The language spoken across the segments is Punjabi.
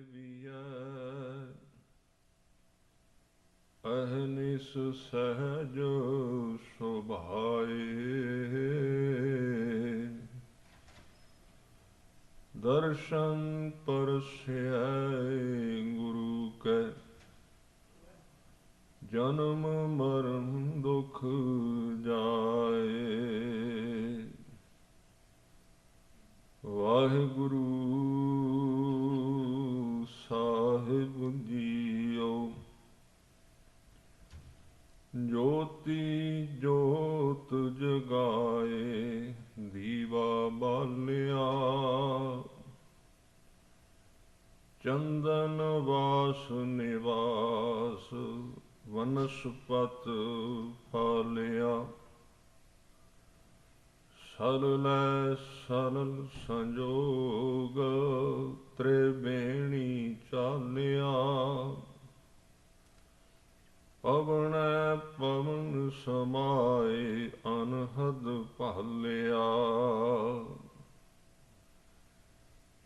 ਸੇਵੀਐ ਅਹਨਿਸ ਸਹਿਜ ਸੁਭਾਏ। ਦਰਸ਼ਨ ਪਰਸੈ ਗੁਰੂ ਕੈ ਜਨਮ ਮਰਨ ਦੁਖ ਜਾਏ। ਵਾਹਿਗੁਰੂ ਸਾਹਿਬ ਜੀਓ ਜੋਤੀ ਜੋਤ ਜਗਾਏ। ਦੀਵਾ ਬਾਲਿਆ ਚੰਦਨ ਵਾਸ ਨਿਵਾਸ ਵਨਸਪਤ ਫਾਲਿਆ। ਸਰਲੈ ਸਰਲ ਸੰਜੋਗ ਤ੍ਰਿਵੇਣੀ ਚਾਲਿਆ। ਪਵਨੈ ਪਵਨ ਸਮਾਏ ਅਨਹਦ ਭਾਲਿਆ।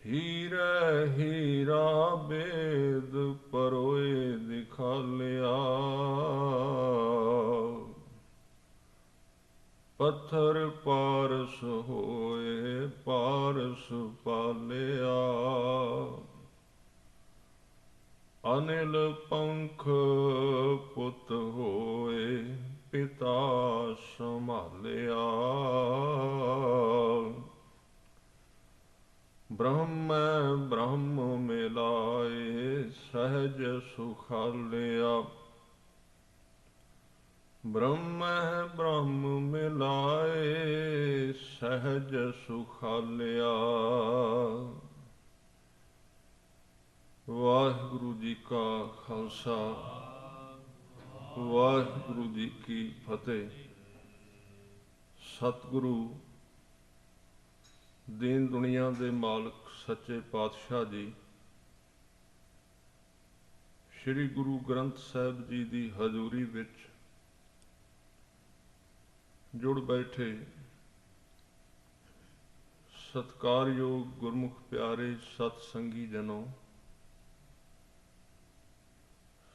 ਹੀਰੇ ਹੀਰਾ ਬੇਦ ਪਰੋਏ ਦਿਖਾਲਿਆ। ਪੱਥਰ ਪਾਰਸ ਹੋਏ ਪਾਰਸ ਪਾਲਿਆ। ਅਨਿਲ ਪੰਖ ਪੁੱਤ ਹੋਏ ਪਿਤਾ ਸੰਭਾਲਿਆ। ਬ੍ਰਹਮੈ ਬ੍ਰਹਮ ਮਿਲਾਏ ਸਹਿਜ ਸੁਖਾਲਿਆ। ਬ੍ਰਹਮੈ ਬ੍ਰਹਮ ਮਿਲਾਏ ਸਹਿਜ ਸੁਖਾਲਿਆ। ਵਾਹਿਗੁਰੂ ਜੀ ਕਾ ਖਾਲਸਾ ਵਾਹਿਗੁਰੂ ਜੀ ਕੀ ਫਤਿਹ। ਸਤਿਗੁਰੂ ਦੀਨ ਦੁਨੀਆ ਦੇ ਮਾਲਕ ਸੱਚੇ ਪਾਤਸ਼ਾਹ ਜੀ ਸ੍ਰੀ ਗੁਰੂ ਗ੍ਰੰਥ ਸਾਹਿਬ ਜੀ ਦੀ ਹਜ਼ੂਰੀ ਵਿੱਚ ਜੁੜ ਬੈਠੇ ਸਤਿਕਾਰਯੋਗ ਗੁਰਮੁਖ ਪਿਆਰੇ ਸਤ ਸੰਗੀ ਜਨੋ,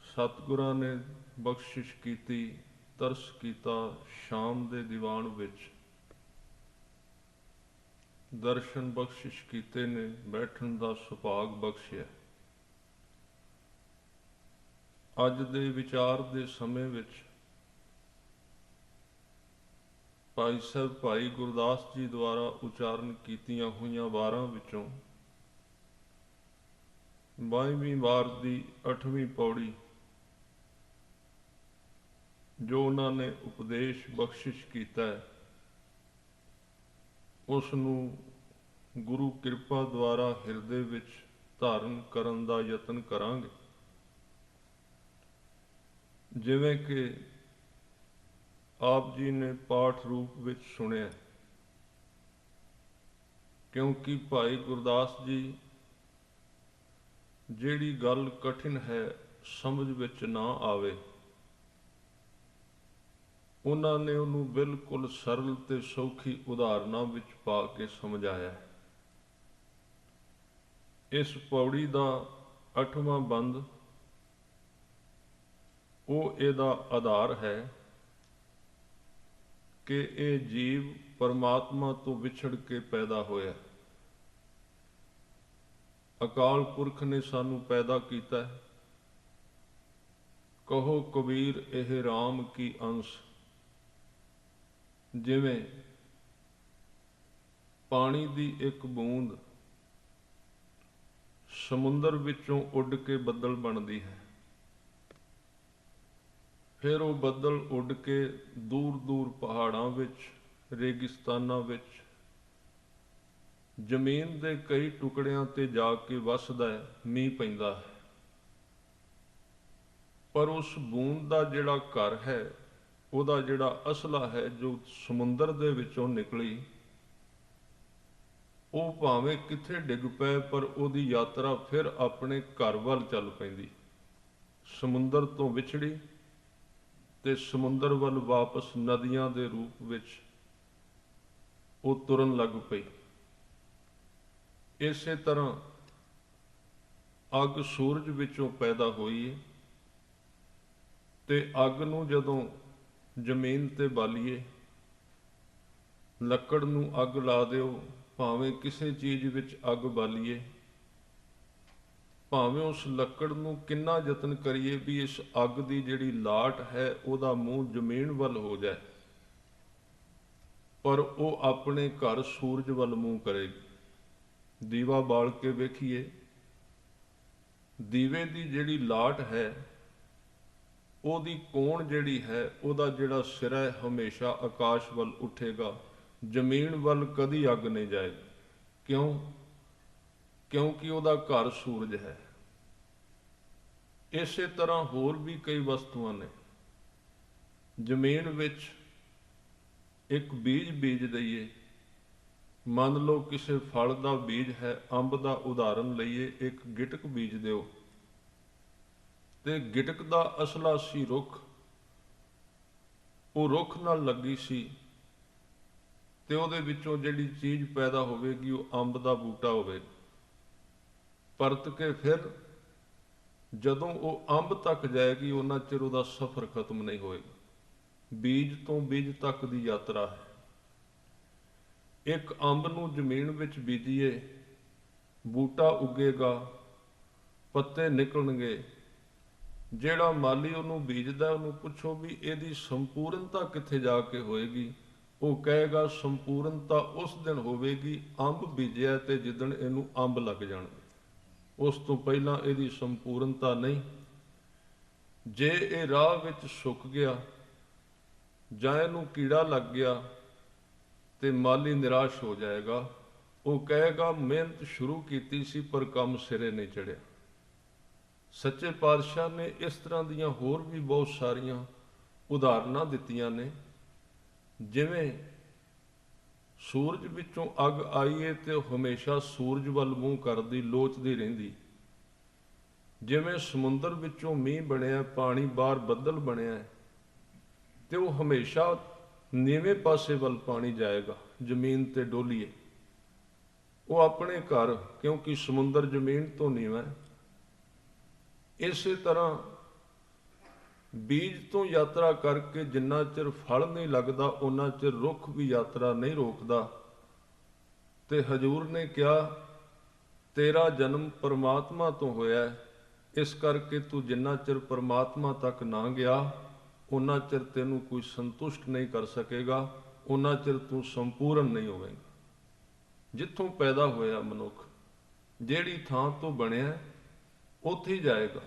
ਸਤਿਗੁਰਾਂ ਨੇ ਬਖਸ਼ਿਸ਼ ਕੀਤੀ, ਤਰਸ ਕੀਤਾ, ਸ਼ਾਮ ਦੇ ਦੀਵਾਨ ਵਿੱਚ ਦਰਸ਼ਨ ਬਖਸ਼ਿਸ਼ ਕੀਤੇ ਨੇ, ਬੈਠਣ ਦਾ ਸੁਭਾਗ ਬਖਸ਼ਿਆ। ਅੱਜ ਦੇ ਵਿਚਾਰ ਦੇ ਸਮੇਂ ਵਿੱਚ ਭਾਈ ਸਾਹਿਬ ਭਾਈ ਗੁਰਦਾਸ ਜੀ ਦੁਆਰਾ ਉਚਾਰਨ ਕੀਤੀਆਂ ਹੋਈਆਂ ਵਾਰਾਂ ਵਿੱਚੋਂ 22ਵੀਂ ਵਾਰ ਦੀ 8ਵੀਂ ਪੌੜੀ ਜੋ ਉਹਨਾਂ ਨੇ ਉਪਦੇਸ਼ ਬਖਸ਼ਿਸ਼ ਕੀਤਾ ਹੈ, ਉਸ ਨੂੰ ਗੁਰੂ ਕਿਰਪਾ ਦੁਆਰਾ ਹਿਰਦੇ ਵਿੱਚ ਧਾਰਨ ਕਰਨ ਦਾ ਯਤਨ ਕਰਾਂਗੇ। ਜਿਵੇਂ ਕਿ ਆਪ ਜੀ ਨੇ ਪਾਠ ਰੂਪ ਵਿੱਚ ਸੁਣਿਆ, ਕਿਉਂਕਿ ਭਾਈ ਗੁਰਦਾਸ ਜੀ ਜਿਹੜੀ ਗੱਲ ਕਠਿਨ ਹੈ, ਸਮਝ ਵਿੱਚ ਨਾ ਆਵੇ, ਉਹਨਾਂ ਨੇ ਉਹਨੂੰ ਬਿਲਕੁਲ ਸਰਲ ਤੇ ਸੌਖੀ ਉਦਾਹਰਨਾਂ ਵਿੱਚ ਪਾ ਕੇ ਸਮਝਾਇਆ। ਇਸ ਪੌੜੀ ਦਾ 8ਵਾਂ ਬੰਦ ਉਹ ਇਹਦਾ ਆਧਾਰ ਹੈ ਕਿ ਇਹ ਜੀਵ ਪਰਮਾਤਮਾ ਤੋਂ ਵਿਛੜ ਕੇ ਪੈਦਾ ਹੋਇਆ। ਅਕਾਲ ਪੁਰਖ ਨੇ ਸਾਨੂੰ ਪੈਦਾ ਕੀਤਾ ਹੈ। ਕਹੋ ਕਬੀਰ ਇਹ ਰਾਮ ਕੀ ਅੰਸ਼। ਜਿਵੇਂ ਪਾਣੀ ਦੀ ਇੱਕ ਬੂੰਦ ਸਮੁੰਦਰ ਵਿੱਚੋਂ ਉੱਡ ਕੇ ਬੱਦਲ ਬਣਦੀ ਹੈ, ਫਿਰ ਉਹ ਬੱਦਲ ਉੱਡ ਕੇ ਦੂਰ ਦੂਰ ਪਹਾੜਾਂ ਵਿੱਚ, ਰੇਗਿਸਤਾਨਾਂ ਵਿੱਚ, ਜ਼ਮੀਨ ਦੇ ਕਈ ਟੁਕੜਿਆਂ ਤੇ ਜਾ ਕੇ ਵੱਸਦਾ ਹੈ, ਮੀਂਹ ਪੈਂਦਾ ਹੈ। ਪਰ ਉਸ ਬੂੰਦ ਦਾ ਜਿਹੜਾ ਘਰ ਹੈ, ਉਹਦਾ ਜਿਹੜਾ ਅਸਲਾ ਹੈ, ਜੋ ਸਮੁੰਦਰ ਦੇ ਵਿੱਚੋਂ ਨਿਕਲੀ, ਉਹ ਭਾਵੇਂ ਕਿੱਥੇ ਡਿੱਗ ਪਏ ਪਰ ਉਹਦੀ ਯਾਤਰਾ ਫਿਰ ਆਪਣੇ ਘਰ ਵੱਲ ਚੱਲ ਪੈਂਦੀ। ਸਮੁੰਦਰ ਤੋਂ ਵਿਛੜੀ ਤੇ ਸਮੁੰਦਰ ਵੱਲ ਵਾਪਸ ਨਦੀਆਂ ਦੇ ਰੂਪ ਵਿੱਚ ਉਹ ਤੁਰਨ ਲੱਗ ਪਈ। ਇਸੇ ਤਰ੍ਹਾਂ ਅੱਗ ਸੂਰਜ ਵਿੱਚੋਂ ਪੈਦਾ ਹੋਈ ਹੈ, ਤੇ ਅੱਗ ਨੂੰ ਜਦੋਂ ਜ਼ਮੀਨ ਤੇ ਬਾਲੀਏ, ਲੱਕੜ ਨੂੰ ਅੱਗ ਲਾ ਦਿਓ, ਭਾਵੇਂ ਕਿਸੇ ਚੀਜ਼ ਵਿੱਚ ਅੱਗ ਬਾਲੀਏ, ਭਾਵੇਂ ਉਸ ਲੱਕੜ ਨੂੰ ਕਿੰਨਾ ਯਤਨ ਕਰੀਏ ਵੀ ਇਸ ਅੱਗ ਦੀ ਜਿਹੜੀ ਲਾਟ ਹੈ ਉਹਦਾ ਮੂੰਹ ਜ਼ਮੀਨ ਵੱਲ ਹੋ ਜਾਏ, ਪਰ ਉਹ ਆਪਣੇ ਘਰ ਸੂਰਜ ਵੱਲ ਮੂੰਹ ਕਰੇਗੀ। ਦੀਵਾ ਬਾਲ ਕੇ ਵੇਖੀਏ, ਦੀਵੇ ਦੀ ਜਿਹੜੀ ਲਾਟ ਹੈ ਉਹਦੀ ਕੋਣ ਜਿਹੜੀ ਹੈ, ਉਹਦਾ ਜਿਹੜਾ ਸਿਰਾ ਹੈ ਹਮੇਸ਼ਾ ਆਕਾਸ਼ ਵੱਲ ਉੱਠੇਗਾ, ਜ਼ਮੀਨ ਵੱਲ ਕਦੀ ਅੱਗ ਨਹੀਂ ਜਾਏਗੀ। ਕਿਉਂ? ਕਿਉਂਕਿ ਉਹਦਾ ਘਰ ਸੂਰਜ ਹੈ। ਇਸੇ ਤਰ੍ਹਾਂ ਹੋਰ ਵੀ ਕਈ ਵਸਤੂਆਂ ਨੇ। ਜ਼ਮੀਨ ਵਿੱਚ ਇੱਕ ਬੀਜ ਬੀਜ ਦਈਏ, ਮੰਨ ਲਓ ਕਿਸੇ ਫਲ ਦਾ ਬੀਜ ਹੈ, ਅੰਬ ਦਾ ਉਦਾਹਰਨ ਲਈਏ, ਇੱਕ ਗਿਟਕ ਬੀਜ ਦਿਓ, ਤੇ ਗਿਟਕ ਦਾ ਅਸਲਾ ਸੀ ਰੁੱਖ, ਉਹ ਰੁੱਖ ਨਾਲ ਲੱਗੀ ਸੀ, ਤੇ ਉਹਦੇ ਵਿੱਚੋਂ ਜਿਹੜੀ ਚੀਜ਼ ਪੈਦਾ ਹੋਵੇਗੀ ਉਹ ਅੰਬ ਦਾ ਬੂਟਾ ਹੋਵੇਗਾ। ਪਰਤ ਕੇ ਫਿਰ ਜਦੋਂ ਉਹ ਅੰਬ ਤੱਕ ਜਾਏਗੀ, ਉਹਨਾਂ ਚਿਰ ਉਹਦਾ ਸਫ਼ਰ ਖਤਮ ਨਹੀਂ ਹੋਏਗਾ। ਬੀਜ ਤੋਂ ਬੀਜ ਤੱਕ ਦੀ ਯਾਤਰਾ ਹੈ। ਇੱਕ ਅੰਬ ਨੂੰ ਜ਼ਮੀਨ ਵਿੱਚ ਬੀਜੀਏ, ਬੂਟਾ ਉੱਗੇਗਾ, ਪੱਤੇ ਨਿਕਲਣਗੇ। ਜਿਹੜਾ ਮਾਲੀ ਉਹਨੂੰ ਬੀਜਦਾ, ਉਹਨੂੰ ਪੁੱਛੋ ਵੀ ਇਹਦੀ ਸੰਪੂਰਨਤਾ ਕਿੱਥੇ ਜਾ ਕੇ ਹੋਏਗੀ, ਉਹ ਕਹੇਗਾ ਸੰਪੂਰਨਤਾ ਉਸ ਦਿਨ ਹੋਵੇਗੀ ਅੰਬ ਬੀਜਿਆ ਤੇ ਜਿੱਦਣ ਇਹਨੂੰ ਅੰਬ ਲੱਗ ਜਾਣਗੇ, ਉਸ ਤੋਂ ਪਹਿਲਾਂ ਇਹਦੀ ਸੰਪੂਰਨਤਾ ਨਹੀਂ। ਜੇ ਇਹ ਰਾਹ ਵਿੱਚ ਸੁੱਕ ਗਿਆ ਜਾਂ ਇਹਨੂੰ ਕੀੜਾ ਲੱਗ ਗਿਆ ਤੇ ਮਾਲੀ ਨਿਰਾਸ਼ ਹੋ ਜਾਏਗਾ, ਉਹ ਕਹੇਗਾ ਮਿਹਨਤ ਸ਼ੁਰੂ ਕੀਤੀ ਸੀ ਪਰ ਕੰਮ ਸਿਰੇ ਨਹੀਂ ਚੜਿਆ। ਸੱਚੇ ਪਾਤਸ਼ਾਹ ਨੇ ਇਸ ਤਰ੍ਹਾਂ ਦੀਆਂ ਹੋਰ ਵੀ ਬਹੁਤ ਸਾਰੀਆਂ ਉਦਾਹਰਨਾਂ ਦਿੱਤੀਆਂ ਨੇ। ਜਿਵੇਂ ਸੂਰਜ ਵਿੱਚੋਂ ਅੱਗ ਆਈਏ ਤੇ ਉਹ ਹਮੇਸ਼ਾ ਸੂਰਜ ਵੱਲ ਮੂੰਹ ਕਰਦੀ, ਲੋਚਦੀ ਰਹਿੰਦੀ। ਜਿਵੇਂ ਸਮੁੰਦਰ ਵਿੱਚੋਂ ਮੀਂਹ ਬਣਿਆ, ਪਾਣੀ ਬਾਹਰ ਬੱਦਲ ਬਣਿਆ, ਤੇ ਉਹ ਹਮੇਸ਼ਾ ਨੀਵੇਂ ਪਾਸੇ ਵੱਲ ਪਾਣੀ ਜਾਏਗਾ, ਜ਼ਮੀਨ ਤੇ ਡੋਲੀਏ। ਉਹ ਆਪਣੇ ਘਰ, ਕਿਉਂਕਿ ਸਮੁੰਦਰ ਜ਼ਮੀਨ ਤੋਂ ਨੀਵਾਂ ਹੈ। ਇਸੇ ਤਰ੍ਹਾਂ ਬੀਜ ਤੋਂ ਯਾਤਰਾ ਕਰਕੇ ਜਿੰਨਾ ਚਿਰ ਫਲ ਨਹੀਂ ਲੱਗਦਾ, ਉਹਨਾਂ ਚਿਰ ਰੁੱਖ ਵੀ ਯਾਤਰਾ ਨਹੀਂ ਰੋਕਦਾ। ਤੇ ਹਜ਼ੂਰ ਨੇ ਕਿਹਾ ਤੇਰਾ ਜਨਮ ਪਰਮਾਤਮਾ ਤੋਂ ਹੋਇਆ, ਇਸ ਕਰਕੇ ਤੂੰ ਜਿੰਨਾ ਚਿਰ ਪਰਮਾਤਮਾ ਤੱਕ ਨਾ ਗਿਆ, ਉਹਨਾਂ ਚਿਰ ਤੈਨੂੰ ਕੋਈ ਸੰਤੁਸ਼ਟ ਨਹੀਂ ਕਰ ਸਕੇਗਾ, ਉਹਨਾਂ ਚਿਰ ਤੂੰ ਸੰਪੂਰਨ ਨਹੀਂ ਹੋਵੇਗਾ। ਜਿੱਥੋਂ ਪੈਦਾ ਹੋਇਆ ਮਨੁੱਖ, ਜਿਹੜੀ ਥਾਂ ਤੋਂ ਬਣਿਆ, ਉੱਥੇ ਹੀ ਜਾਏਗਾ।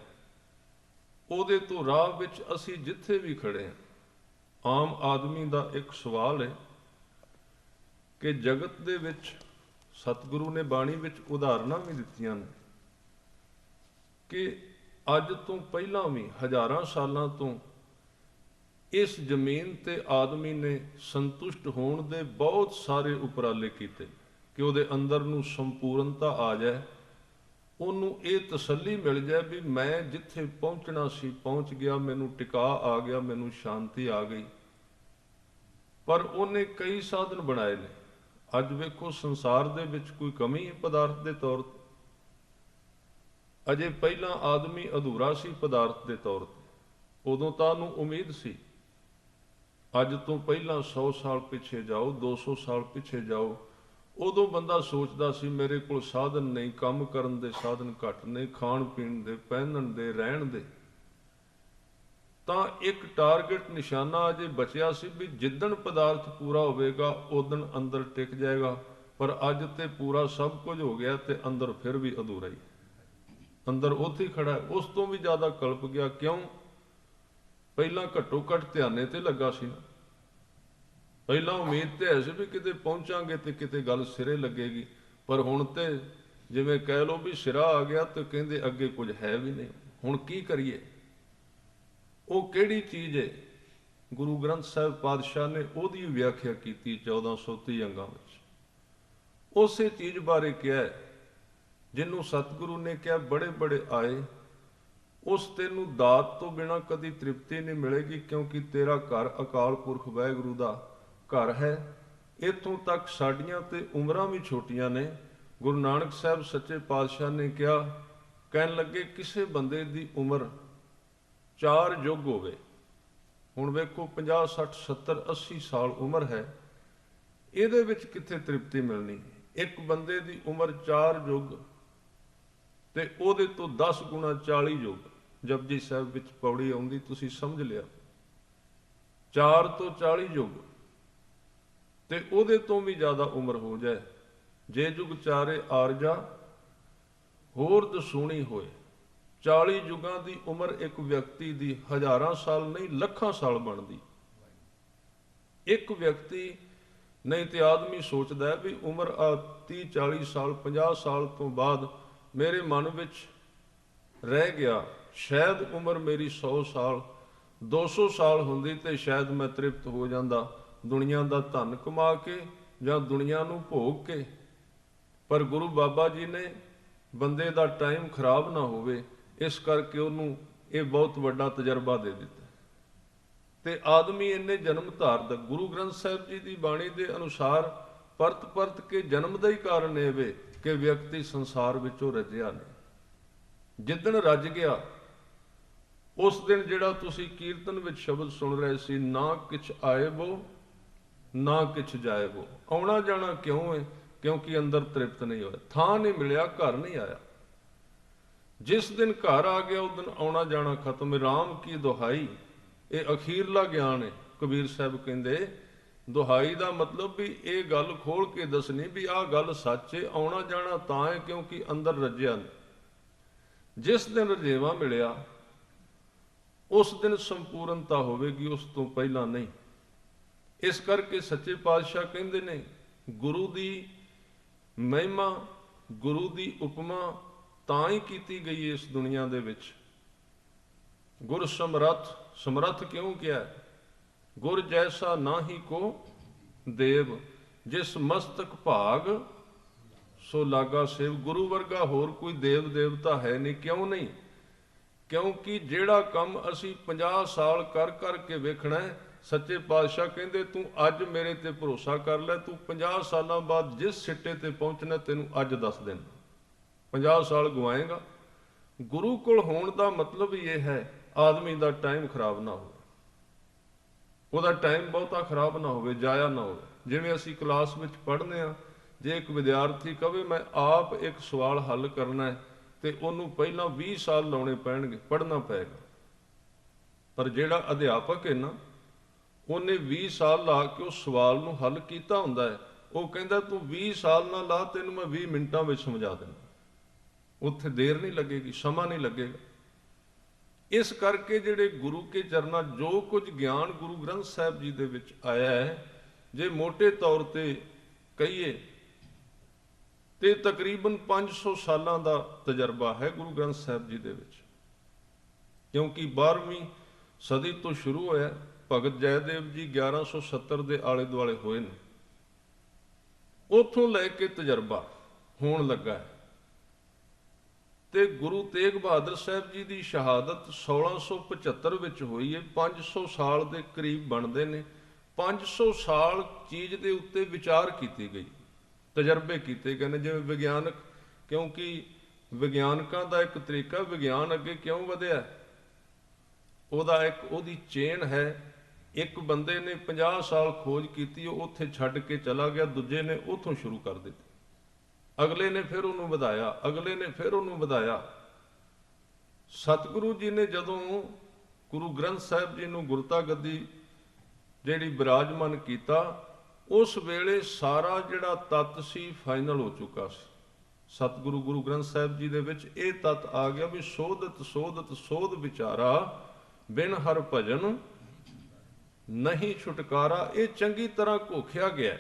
ਉਹਦੇ ਤੋਂ ਰਾਹ ਵਿੱਚ ਅਸੀਂ ਜਿੱਥੇ ਵੀ ਖੜੇ ਹਾਂ, ਆਮ ਆਦਮੀ ਦਾ ਇੱਕ ਸਵਾਲ ਹੈ ਕਿ ਜਗਤ ਦੇ ਵਿੱਚ ਸਤਿਗੁਰੂ ਨੇ ਬਾਣੀ ਵਿੱਚ ਉਦਾਹਰਨਾਂ ਵੀ ਦਿੱਤੀਆਂ ਨੇ ਕਿ ਅੱਜ ਤੋਂ ਪਹਿਲਾਂ ਵੀ ਹਜ਼ਾਰਾਂ ਸਾਲਾਂ ਤੋਂ ਇਸ ਜ਼ਮੀਨ ਤੇ ਆਦਮੀ ਨੇ ਸੰਤੁਸ਼ਟ ਹੋਣ ਦੇ ਬਹੁਤ ਸਾਰੇ ਉਪਰਾਲੇ ਕੀਤੇ ਕਿ ਉਹਦੇ ਅੰਦਰ ਨੂੰ ਸੰਪੂਰਨਤਾ ਆ ਜਾਏ, ਉਹਨੂੰ ਇਹ ਤਸੱਲੀ ਮਿਲ ਜਾਏ ਵੀ ਮੈਂ ਜਿੱਥੇ ਪਹੁੰਚਣਾ ਸੀ ਪਹੁੰਚ ਗਿਆ, ਮੈਨੂੰ ਟਿਕਾ ਆ ਗਿਆ, ਮੈਨੂੰ ਸ਼ਾਂਤੀ ਆ ਗਈ। ਪਰ ਉਹਨੇ ਕਈ ਸਾਧਨ ਬਣਾਏ ਨੇ। ਅੱਜ ਵੇਖੋ ਸੰਸਾਰ ਦੇ ਵਿੱਚ ਕੋਈ ਕਮੀ ਹੈ ਪਦਾਰਥ ਦੇ ਤੌਰ ਤੇ? ਅਜੇ ਪਹਿਲਾਂ ਆਦਮੀ ਅਧੂਰਾ ਸੀ ਪਦਾਰਥ ਦੇ ਤੌਰ ਤੇ, ਉਦੋਂ ਤਾਂ ਉਹਨੂੰ ਉਮੀਦ ਸੀ। ਅੱਜ ਤੋਂ ਪਹਿਲਾਂ 100 ਸਾਲ ਪਿੱਛੇ ਜਾਓ, 200 ਸਾਲ ਪਿੱਛੇ ਜਾਓ, ਉਦੋਂ ਬੰਦਾ ਸੋਚਦਾ ਸੀ ਮੇਰੇ ਕੋਲ ਸਾਧਨ ਨਹੀਂ, ਕੰਮ ਕਰਨ ਦੇ ਸਾਧਨ ਘੱਟ ਨੇ, ਖਾਣ ਪੀਣ ਦੇ, ਪਹਿਨਣ ਦੇ, ਰਹਿਣ ਦੇ। ਤਾਂ ਇੱਕ ਟਾਰਗੇਟ ਨਿਸ਼ਾਨਾ ਅਜੇ ਬਚਿਆ ਸੀ ਵੀ ਜਿੱਦਣ ਪਦਾਰਥ ਪੂਰਾ ਹੋਵੇਗਾ ਉਦਣ ਅੰਦਰ ਟਿਕ ਜਾਏਗਾ। ਪਰ ਅੱਜ ਤੇ ਪੂਰਾ ਸਭ ਕੁਝ ਹੋ ਗਿਆ ਤੇ ਅੰਦਰ ਫਿਰ ਵੀ ਅਧੂਰਾ ਹੀ, ਅੰਦਰ ਉੱਥੇ ਹੀ ਖੜਾ। ਉਸ ਤੋਂ ਵੀ ਜ਼ਿਆਦਾ ਕਲਪ ਗਿਆ। ਕਿਉਂ? ਪਹਿਲਾਂ ਘੱਟੋ ਘੱਟ ਧਿਆਨੇ ਤੇ ਲੱਗਾ ਸੀ ਨਾ। ਪਹਿਲਾਂ ਉਮੀਦ ਤੇ ਹੈ ਸੀ ਵੀ ਕਿਤੇ ਪਹੁੰਚਾਂਗੇ ਤੇ ਕਿਤੇ ਗੱਲ ਸਿਰੇ ਲੱਗੇਗੀ, ਪਰ ਹੁਣ ਤੇ ਜਿਵੇਂ ਕਹਿ ਲਓ ਵੀ ਸਿਰਾ ਆ ਗਿਆ ਤੇ ਕਹਿੰਦੇ ਅੱਗੇ ਕੁਝ ਹੈ ਵੀ ਨਹੀਂ। ਹੁਣ ਕੀ ਕਰੀਏ? ਉਹ ਕਿਹੜੀ ਚੀਜ਼ ਹੈ? ਗੁਰੂ ਗ੍ਰੰਥ ਸਾਹਿਬ ਪਾਤਸ਼ਾਹ ਨੇ ਉਹਦੀ ਵਿਆਖਿਆ ਕੀਤੀ 1430 ਅੰਗਾਂ ਵਿੱਚ। ਉਸੇ ਚੀਜ਼ ਬਾਰੇ ਕਿਹਾ ਜਿਹਨੂੰ ਸਤਿਗੁਰੂ ਨੇ ਕਿਹਾ ਬੜੇ ਬੜੇ ਆਏ, ਉਸ ਤੈਨੂੰ ਦਾਤ ਤੋਂ ਬਿਨਾਂ ਕਦੀ ਤ੍ਰਿਪਤੀ ਨਹੀਂ ਮਿਲੇਗੀ, ਕਿਉਂਕਿ ਤੇਰਾ ਘਰ ਅਕਾਲ ਪੁਰਖ ਵਾਹਿਗੁਰੂ ਦਾ ਘਰ ਹੈ। ਇੱਥੋਂ ਤੱਕ ਸਾਡੀਆਂ ਤੇ ਉਮਰਾਂ ਵੀ ਛੋਟੀਆਂ ਨੇ। ਗੁਰੂ ਨਾਨਕ ਸਾਹਿਬ ਸੱਚੇ ਪਾਤਸ਼ਾਹ ਨੇ ਕਿਹਾ ਕਹਿਣ ਲੱਗੇ ਕਿਸੇ ਬੰਦੇ ਦੀ ਉਮਰ 4 ਯੁੱਗ ਹੋਵੇ। ਹੁਣ ਵੇਖੋ 50 60 70 80 ਸਾਲ ਉਮਰ ਹੈ, ਇਹਦੇ ਵਿੱਚ ਕਿੱਥੇ ਤ੍ਰਿਪਤੀ ਮਿਲਣੀ। ਇੱਕ ਬੰਦੇ ਦੀ ਉਮਰ 4 ਯੁੱਗ ਤੇ ਉਹਦੇ ਤੋਂ 10 ਗੁਣਾ 40 ਯੁੱਗ। ਜਪਜੀ ਸਾਹਿਬ ਵਿੱਚ ਪੌੜੀ ਆਉਂਦੀ, ਤੁਸੀਂ ਸਮਝ ਲਿਆ। 4 ਤੋਂ 40 ਯੁੱਗ ਤੇ ਉਹਦੇ ਤੋਂ ਵੀ ਜ਼ਿਆਦਾ ਉਮਰ ਹੋ ਜਾਏ। ਜੇ ਯੁੱਗ ਚਾਰੇ ਆਰਜਾ ਹੋਰ ਦਸੂਣੀ ਹੋਏ। 40 ਯੁੱਗਾਂ ਦੀ ਉਮਰ ਇੱਕ ਵਿਅਕਤੀ ਦੀ ਹਜ਼ਾਰਾਂ ਸਾਲ ਨਹੀਂ ਲੱਖਾਂ ਸਾਲ ਬਣਦੀ। ਇੱਕ ਵਿਅਕਤੀ ਨਹੀਂ ਤੇ ਆਦਮੀ ਸੋਚਦਾ ਵੀ ਉਮਰ ਆ 30 40 ਸਾਲ 50 ਸਾਲ ਤੋਂ ਬਾਅਦ ਮੇਰੇ ਮਨ ਵਿੱਚ ਰਹਿ ਗਿਆ, ਸ਼ਾਇਦ ਉਮਰ ਮੇਰੀ 100 ਸਾਲ 200 ਸਾਲ ਹੁੰਦੀ ਤੇ ਸ਼ਾਇਦ ਮੈਂ ਤ੍ਰਿਪਤ ਹੋ ਜਾਂਦਾ ਦੁਨੀਆ ਦਾ ਧਨ ਕਮਾ ਕੇ ਜਾਂ ਦੁਨੀਆ ਨੂੰ ਭੋਗ ਕੇ। ਪਰ ਗੁਰੂ ਬਾਬਾ ਜੀ ਨੇ ਬੰਦੇ ਦਾ ਟਾਈਮ ਖਰਾਬ ਨਾ ਹੋਵੇ ਇਸ ਕਰਕੇ ਉਹਨੂੰ ਇਹ ਬਹੁਤ ਵੱਡਾ ਤਜਰਬਾ ਦੇ ਦਿੱਤਾ। ਤੇ ਆਦਮੀ ਇੰਨੇ ਜਨਮ ਧਾਰਦਾ। ਗੁਰੂ ਗ੍ਰੰਥ ਸਾਹਿਬ ਜੀ ਦੀ ਬਾਣੀ ਦੇ ਅਨੁਸਾਰ ਪਰਤ ਪਰਤ ਕੇ ਜਨਮ ਦਾ ਹੀ ਕਾਰਨ ਇਹ ਵੇ ਕਿ ਵਿਅਕਤੀ ਸੰਸਾਰ ਵਿੱਚੋਂ ਰੱਜਿਆ ਨਹੀਂ। ਜਿੱਦਣ ਰੱਜ ਗਿਆ ਉਸ ਦਿਨ ਜਿਹੜਾ ਤੁਸੀਂ ਕੀਰਤਨ ਵਿੱਚ ਸ਼ਬਦ ਸੁਣ ਰਹੇ ਸੀ, ਨਾ ਕਿਛ ਆਏ ਵੋ ਨਾ ਕਿਛ ਜਾਏ ਵੋ। ਆਉਣਾ ਜਾਣਾ ਕਿਉਂ ਹੈ? ਕਿਉਂਕਿ ਅੰਦਰ ਤ੍ਰਿਪਤ ਨਹੀਂ ਹੋਇਆ, ਥਾਂ ਨਹੀਂ ਮਿਲਿਆ, ਘਰ ਨਹੀਂ ਆਇਆ। ਜਿਸ ਦਿਨ ਘਰ ਆ ਗਿਆ ਉਸ ਦਿਨ ਆਉਣਾ ਜਾਣਾ ਖਤਮ। ਰਾਮ ਕੀ ਦੁਹਾਈ, ਇਹ ਅਖੀਰਲਾ ਗਿਆਨ ਹੈ। ਕਬੀਰ ਸਾਹਿਬ ਕਹਿੰਦੇ ਦੁਹਾਈ ਦਾ ਮਤਲਬ ਵੀ ਇਹ ਗੱਲ ਖੋਲ ਕੇ ਦੱਸਣੀ ਵੀ ਆਹ ਗੱਲ ਸੱਚ ਹੈ। ਆਉਣਾ ਜਾਣਾ ਤਾਂ ਹੈ ਕਿਉਂਕਿ ਅੰਦਰ ਰੱਜਿਆ ਨਹੀਂ। ਜਿਸ ਦਿਨ ਰਜੇਵਾ ਮਿਲਿਆ ਉਸ ਦਿਨ ਸੰਪੂਰਨਤਾ ਹੋਵੇਗੀ, ਉਸ ਤੋਂ ਪਹਿਲਾਂ ਨਹੀਂ। ਇਸ ਕਰਕੇ ਸੱਚੇ ਪਾਤਸ਼ਾਹ ਕਹਿੰਦੇ ਨੇ ਗੁਰੂ ਦੀ ਮਹਿਮਾ, ਗੁਰੂ ਦੀ ਉਪਮਾ ਤਾਂ ਹੀ ਕੀਤੀ ਗਈ ਇਸ ਦੁਨੀਆ ਦੇ ਵਿੱਚ। ਗੁਰ ਸਮਰੱਥ, ਸਮਰੱਥ ਕਿਉਂ ਕਿਹਾ? ਗੁਰ ਜੈਸਾ ਨਾਹੀ ਕੋ ਦੇਵ, ਜਿਸ ਮਸਤਕ ਭਾਗ ਸੋ ਲਾਗਾ ਸੇਵ। ਗੁਰੂ ਵਰਗਾ ਹੋਰ ਕੋਈ ਦੇਵ ਦੇਵਤਾ ਹੈ ਨਹੀਂ। ਕਿਉਂ ਨਹੀਂ? ਕਿਉਂਕਿ ਜਿਹੜਾ ਕੰਮ ਅਸੀਂ 50 ਸਾਲ ਕਰ ਕਰਕੇ ਵੇਖਣਾ ਹੈ, ਸੱਚੇ ਪਾਤਸ਼ਾਹ ਕਹਿੰਦੇ ਤੂੰ ਅੱਜ ਮੇਰੇ ਤੇ ਭਰੋਸਾ ਕਰ ਲੈ, ਤੂੰ 50 ਸਾਲਾਂ ਬਾਅਦ ਜਿਸ ਸਿੱਟੇ ਤੇ ਪਹੁੰਚਣਾ ਤੈਨੂੰ ਅੱਜ ਦੱਸ ਦੇਣਾ। 50 ਸਾਲ ਗਵਾਏਗਾ। ਗੁਰੂ ਕੋਲ ਹੋਣ ਦਾ ਮਤਲਬ ਇਹ ਹੈ ਆਦਮੀ ਦਾ ਟਾਈਮ ਖਰਾਬ ਨਾ ਹੋਵੇ, ਉਹਦਾ ਟਾਈਮ ਬਹੁਤਾ ਖਰਾਬ ਨਾ ਹੋਵੇ, ਜਾਇਆ ਨਾ ਹੋਵੇ। ਜਿਵੇਂ ਅਸੀਂ ਕਲਾਸ ਵਿੱਚ ਪੜ੍ਹਦੇ ਹਾਂ, ਜੇ ਇੱਕ ਵਿਦਿਆਰਥੀ ਕਵੇ ਮੈਂ ਆਪ ਇੱਕ ਸਵਾਲ ਹੱਲ ਕਰਨਾ ਹੈ ਤੇ ਉਹਨੂੰ ਪਹਿਲਾਂ 20 ਸਾਲ ਲਾਉਣੇ ਪੈਣਗੇ, ਪੜ੍ਹਨਾ ਪਏਗਾ। ਪਰ ਜਿਹੜਾ ਅਧਿਆਪਕ ਹੈ ਨਾ, ਉਹਨੇ 20 ਸਾਲ ਲਾ ਕੇ ਉਸ ਸਵਾਲ ਨੂੰ ਹੱਲ ਕੀਤਾ ਹੁੰਦਾ ਹੈ। ਉਹ ਕਹਿੰਦਾ ਤੂੰ 20 ਸਾਲ ਨਾ ਲਾ, ਤੈਨੂੰ ਮੈਂ 20 ਮਿੰਟਾਂ ਵਿੱਚ ਸਮਝਾ ਦੇਣਾ। ਉੱਥੇ ਦੇਰ ਨਹੀਂ ਲੱਗੇਗੀ, ਸਮਾਂ ਨਹੀਂ ਲੱਗੇਗਾ। ਇਸ ਕਰਕੇ ਜਿਹੜੇ ਗੁਰੂ ਕੇ ਚਰਨਾਂ ਜੋ ਕੁਝ ਗਿਆਨ ਗੁਰੂ ਗ੍ਰੰਥ ਸਾਹਿਬ ਜੀ ਦੇ ਵਿੱਚ ਆਇਆ ਹੈ, ਜੇ ਮੋਟੇ ਤੌਰ ਤੇ ਕਹੀਏ ਤੇ ਤਕਰੀਬਨ 500 ਸਾਲਾਂ ਦਾ ਤਜਰਬਾ ਹੈ ਗੁਰੂ ਗ੍ਰੰਥ ਸਾਹਿਬ ਜੀ ਦੇ ਵਿੱਚ। ਕਿਉਂਕਿ 12ਵੀਂ ਸਦੀ ਤੋਂ ਸ਼ੁਰੂ ਹੋਇਆ। ਭਗਤ ਜੈਦੇਵ ਜੀ 1170 ਦੇ ਆਲੇ ਦੁਆਲੇ ਹੋਏ ਨੇ। ਉੱਥੋਂ ਲੈ ਕੇ ਤਜਰਬਾ ਹੋਣ ਲੱਗਾ ਹੈ। ਤੇ ਗੁਰੂ ਤੇਗ ਬਹਾਦਰ ਸਾਹਿਬ ਜੀ ਦੀ ਸ਼ਹਾਦਤ 1675 ਵਿੱਚ ਹੋਈ ਹੈ। 500 ਸਾਲ ਦੇ ਕਰੀਬ ਬਣਦੇ ਨੇ। 500 ਸਾਲ ਚੀਜ਼ ਦੇ ਉੱਤੇ ਵਿਚਾਰ ਕੀਤੀ ਗਈ, ਤਜਰਬੇ ਕੀਤੇ ਗਏ ਨੇ। ਜਿਵੇਂ ਵਿਗਿਆਨਕ, ਕਿਉਂਕਿ ਵਿਗਿਆਨਕਾਂ ਦਾ ਇੱਕ ਤਰੀਕਾ, ਵਿਗਿਆਨ ਅੱਗੇ ਕਿਉਂ ਵਧਿਆ, ਉਹਦਾ ਇੱਕ ਉਹਦੀ ਚੇਨ ਹੈ। ਇੱਕ ਬੰਦੇ ਨੇ 50 ਸਾਲ ਖੋਜ ਕੀਤੀ, ਉਹ ਉੱਥੇ ਛੱਡ ਕੇ ਚਲਾ ਗਿਆ, ਦੂਜੇ ਨੇ ਉੱਥੋਂ ਸ਼ੁਰੂ ਕਰ ਦਿੱਤੀ, ਅਗਲੇ ਨੇ ਫਿਰ ਉਹਨੂੰ ਵਧਾਇਆ, ਅਗਲੇ ਨੇ ਫਿਰ ਉਹਨੂੰ ਵਧਾਇਆ। ਸਤਿਗੁਰੂ ਜੀ ਨੇ ਜਦੋਂ ਗੁਰੂ ਗ੍ਰੰਥ ਸਾਹਿਬ ਜੀ ਨੂੰ ਗੁਰਤਾ ਗੱਦੀ ਜਿਹੜੀ ਬਿਰਾਜਮਾਨ ਕੀਤਾ, ਉਸ ਵੇਲੇ ਸਾਰਾ ਜਿਹੜਾ ਤੱਤ ਸੀ ਫਾਈਨਲ ਹੋ ਚੁੱਕਾ ਸੀ। ਸਤਿਗੁਰੂ ਗੁਰੂ ਗ੍ਰੰਥ ਸਾਹਿਬ ਜੀ ਦੇ ਵਿੱਚ ਇਹ ਤੱਤ ਆ ਗਿਆ ਵੀ ਸੋਧਤ ਸੋਧਤ ਸੋਧ ਵਿਚਾਰਾ, ਬਿਨ ਹਰ ਭਜਨ ਨਹੀਂ ਛੁਟਕਾਰਾ। ਇਹ ਚੰਗੀ ਤਰ੍ਹਾਂ ਘੋਖਿਆ ਗਿਆ,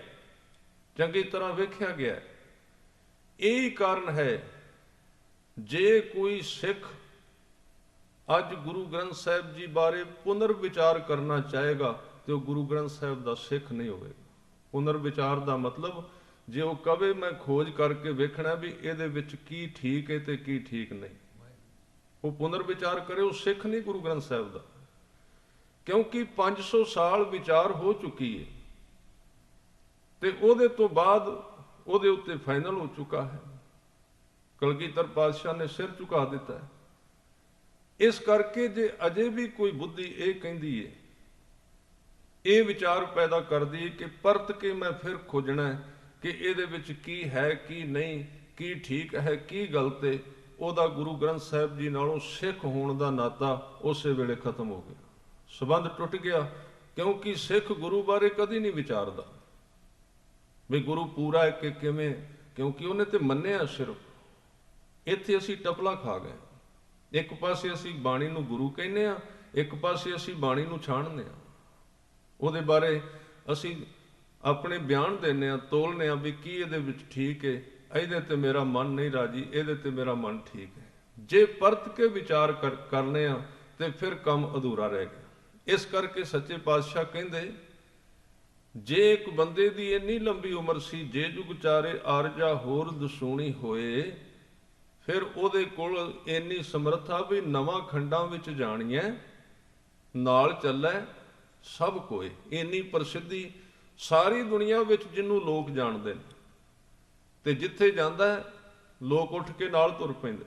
ਚੰਗੀ ਤਰ੍ਹਾਂ ਵੇਖਿਆ ਗਿਆ। ਇਹੀ ਕਾਰਨ ਹੈ ਜੇ ਕੋਈ ਸਿੱਖ ਅੱਜ ਗੁਰੂ ਗ੍ਰੰਥ ਸਾਹਿਬ ਜੀ ਬਾਰੇ ਪੁਨਰ ਵਿਚਾਰ ਕਰਨਾ ਚਾਹੇਗਾ ਤੇ ਉਹ ਗੁਰੂ ਗ੍ਰੰਥ ਸਾਹਿਬ ਦਾ ਸਿੱਖ ਨਹੀਂ ਹੋਵੇਗਾ। ਪੁਨਰ ਵਿਚਾਰ ਦਾ ਮਤਲਬ ਜੇ ਉਹ ਕਵੇ ਮੈਂ ਖੋਜ ਕਰਕੇ ਵੇਖਣਾ ਵੀ ਇਹਦੇ ਵਿੱਚ ਕੀ ਠੀਕ ਹੈ ਤੇ ਕੀ ਠੀਕ ਨਹੀਂ, ਉਹ ਪੁਨਰ ਵਿਚਾਰ ਕਰੇ, ਉਹ ਸਿੱਖ ਨਹੀਂ ਗੁਰੂ ਗ੍ਰੰਥ ਸਾਹਿਬ ਦਾ। ਕਿਉਂਕਿ 500 ਸਾਲ ਵਿਚਾਰ ਹੋ ਚੁੱਕੀ ਹੈ ਤੇ ਉਹਦੇ ਤੋਂ ਬਾਅਦ ਉਹਦੇ ਉੱਤੇ ਫਾਈਨਲ ਹੋ ਚੁੱਕਾ ਹੈ। ਕਲਗੀਧਰ ਪਾਤਸ਼ਾਹ ਨੇ ਸਿਰ ਝੁਕਾ ਦਿੱਤਾ। ਇਸ ਕਰਕੇ ਜੇ ਅਜੇ ਵੀ ਕੋਈ ਬੁੱਧੀ ਇਹ ਕਹਿੰਦੀ ਏ, ਇਹ ਵਿਚਾਰ ਪੈਦਾ ਕਰਦੀ ਏ ਕਿ ਪਰਤ ਕੇ ਮੈਂ ਫਿਰ ਖੋਜਣਾ ਕਿ ਇਹਦੇ ਵਿੱਚ ਕੀ ਹੈ ਕੀ ਨਹੀਂ, ਕੀ ਠੀਕ ਹੈ ਕੀ ਗਲਤ ਏ, ਉਹਦਾ ਗੁਰੂ ਗ੍ਰੰਥ ਸਾਹਿਬ ਜੀ ਨਾਲੋਂ ਸਿੱਖ ਹੋਣ ਦਾ ਨਾਤਾ ਉਸੇ ਵੇਲੇ ਖਤਮ ਹੋ ਗਿਆ, ਸੰਬੰਧ ਟੁੱਟ ਗਿਆ। ਕਿਉਂਕਿ ਸਿੱਖ ਗੁਰੂ ਬਾਰੇ ਕਦੀ ਨਹੀਂ ਵਿਚਾਰਦਾ ਵੀ ਗੁਰੂ ਪੂਰਾ ਹੈ ਕਿ ਕਿਵੇਂ, ਕਿਉਂਕਿ ਉਹਨੇ ਤੇ ਮੰਨਿਆ ਸਿਰਫ। ਇੱਥੇ ਅਸੀਂ ਟਪਲਾ ਖਾ ਗਏ। ਇੱਕ ਪਾਸੇ ਅਸੀਂ ਬਾਣੀ ਨੂੰ ਗੁਰੂ ਕਹਿੰਦੇ ਆ, ਇੱਕ ਪਾਸੇ ਅਸੀਂ ਬਾਣੀ ਨੂੰ ਛਾਣਦੇ ਆ, ਉਹਦੇ ਬਾਰੇ ਅਸੀਂ ਆਪਣੇ ਬਿਆਨ ਦਿੰਦੇ ਆ, ਤੋਲਨੇ ਆ ਵੀ ਕੀ ਇਹਦੇ ਵਿੱਚ ਠੀਕ ਹੈ, ਇਹਦੇ ਤੇ ਮੇਰਾ ਮਨ ਨਹੀਂ ਰਾਜੀ, ਇਹਦੇ ਤੇ ਮੇਰਾ ਮਨ ਠੀਕ ਹੈ। ਜੇ ਪਰਤ ਕੇ ਵਿਚਾਰ ਕਰਨੇ ਆ ਤੇ ਫਿਰ ਕੰਮ ਅਧੂਰਾ ਰਹਿ ਗਿਆ। ਇਸ ਕਰਕੇ ਸੱਚੇ ਪਾਤਸ਼ਾਹ ਕਹਿੰਦੇ, ਜੇ ਇੱਕ ਬੰਦੇ ਦੀ ਇੰਨੀ ਲੰਬੀ ਉਮਰ ਸੀ, ਜੇ ਜੁਗ ਚਾਰੇ ਆਰਜਾ ਹੋਰ ਦਸੂਣੀ ਹੋਏ, ਫਿਰ ਉਹਦੇ ਕੋਲ ਇੰਨੀ ਸਮਰੱਥਾ ਵੀ ਨਵਾਂ ਖੰਡਾਂ ਵਿੱਚ ਜਾਣੀਐ, ਨਾਲ ਚੱਲੈ ਸਭ ਕੋਏ। ਇੰਨੀ ਪ੍ਰਸਿੱਧੀ ਸਾਰੀ ਦੁਨੀਆ ਵਿੱਚ ਜਿਹਨੂੰ ਲੋਕ ਜਾਣਦੇ ਨੇ, ਤੇ ਜਿੱਥੇ ਜਾਂਦਾ ਹੈ ਲੋਕ ਉੱਠ ਕੇ ਨਾਲ ਤੁਰ ਪੈਂਦੇ,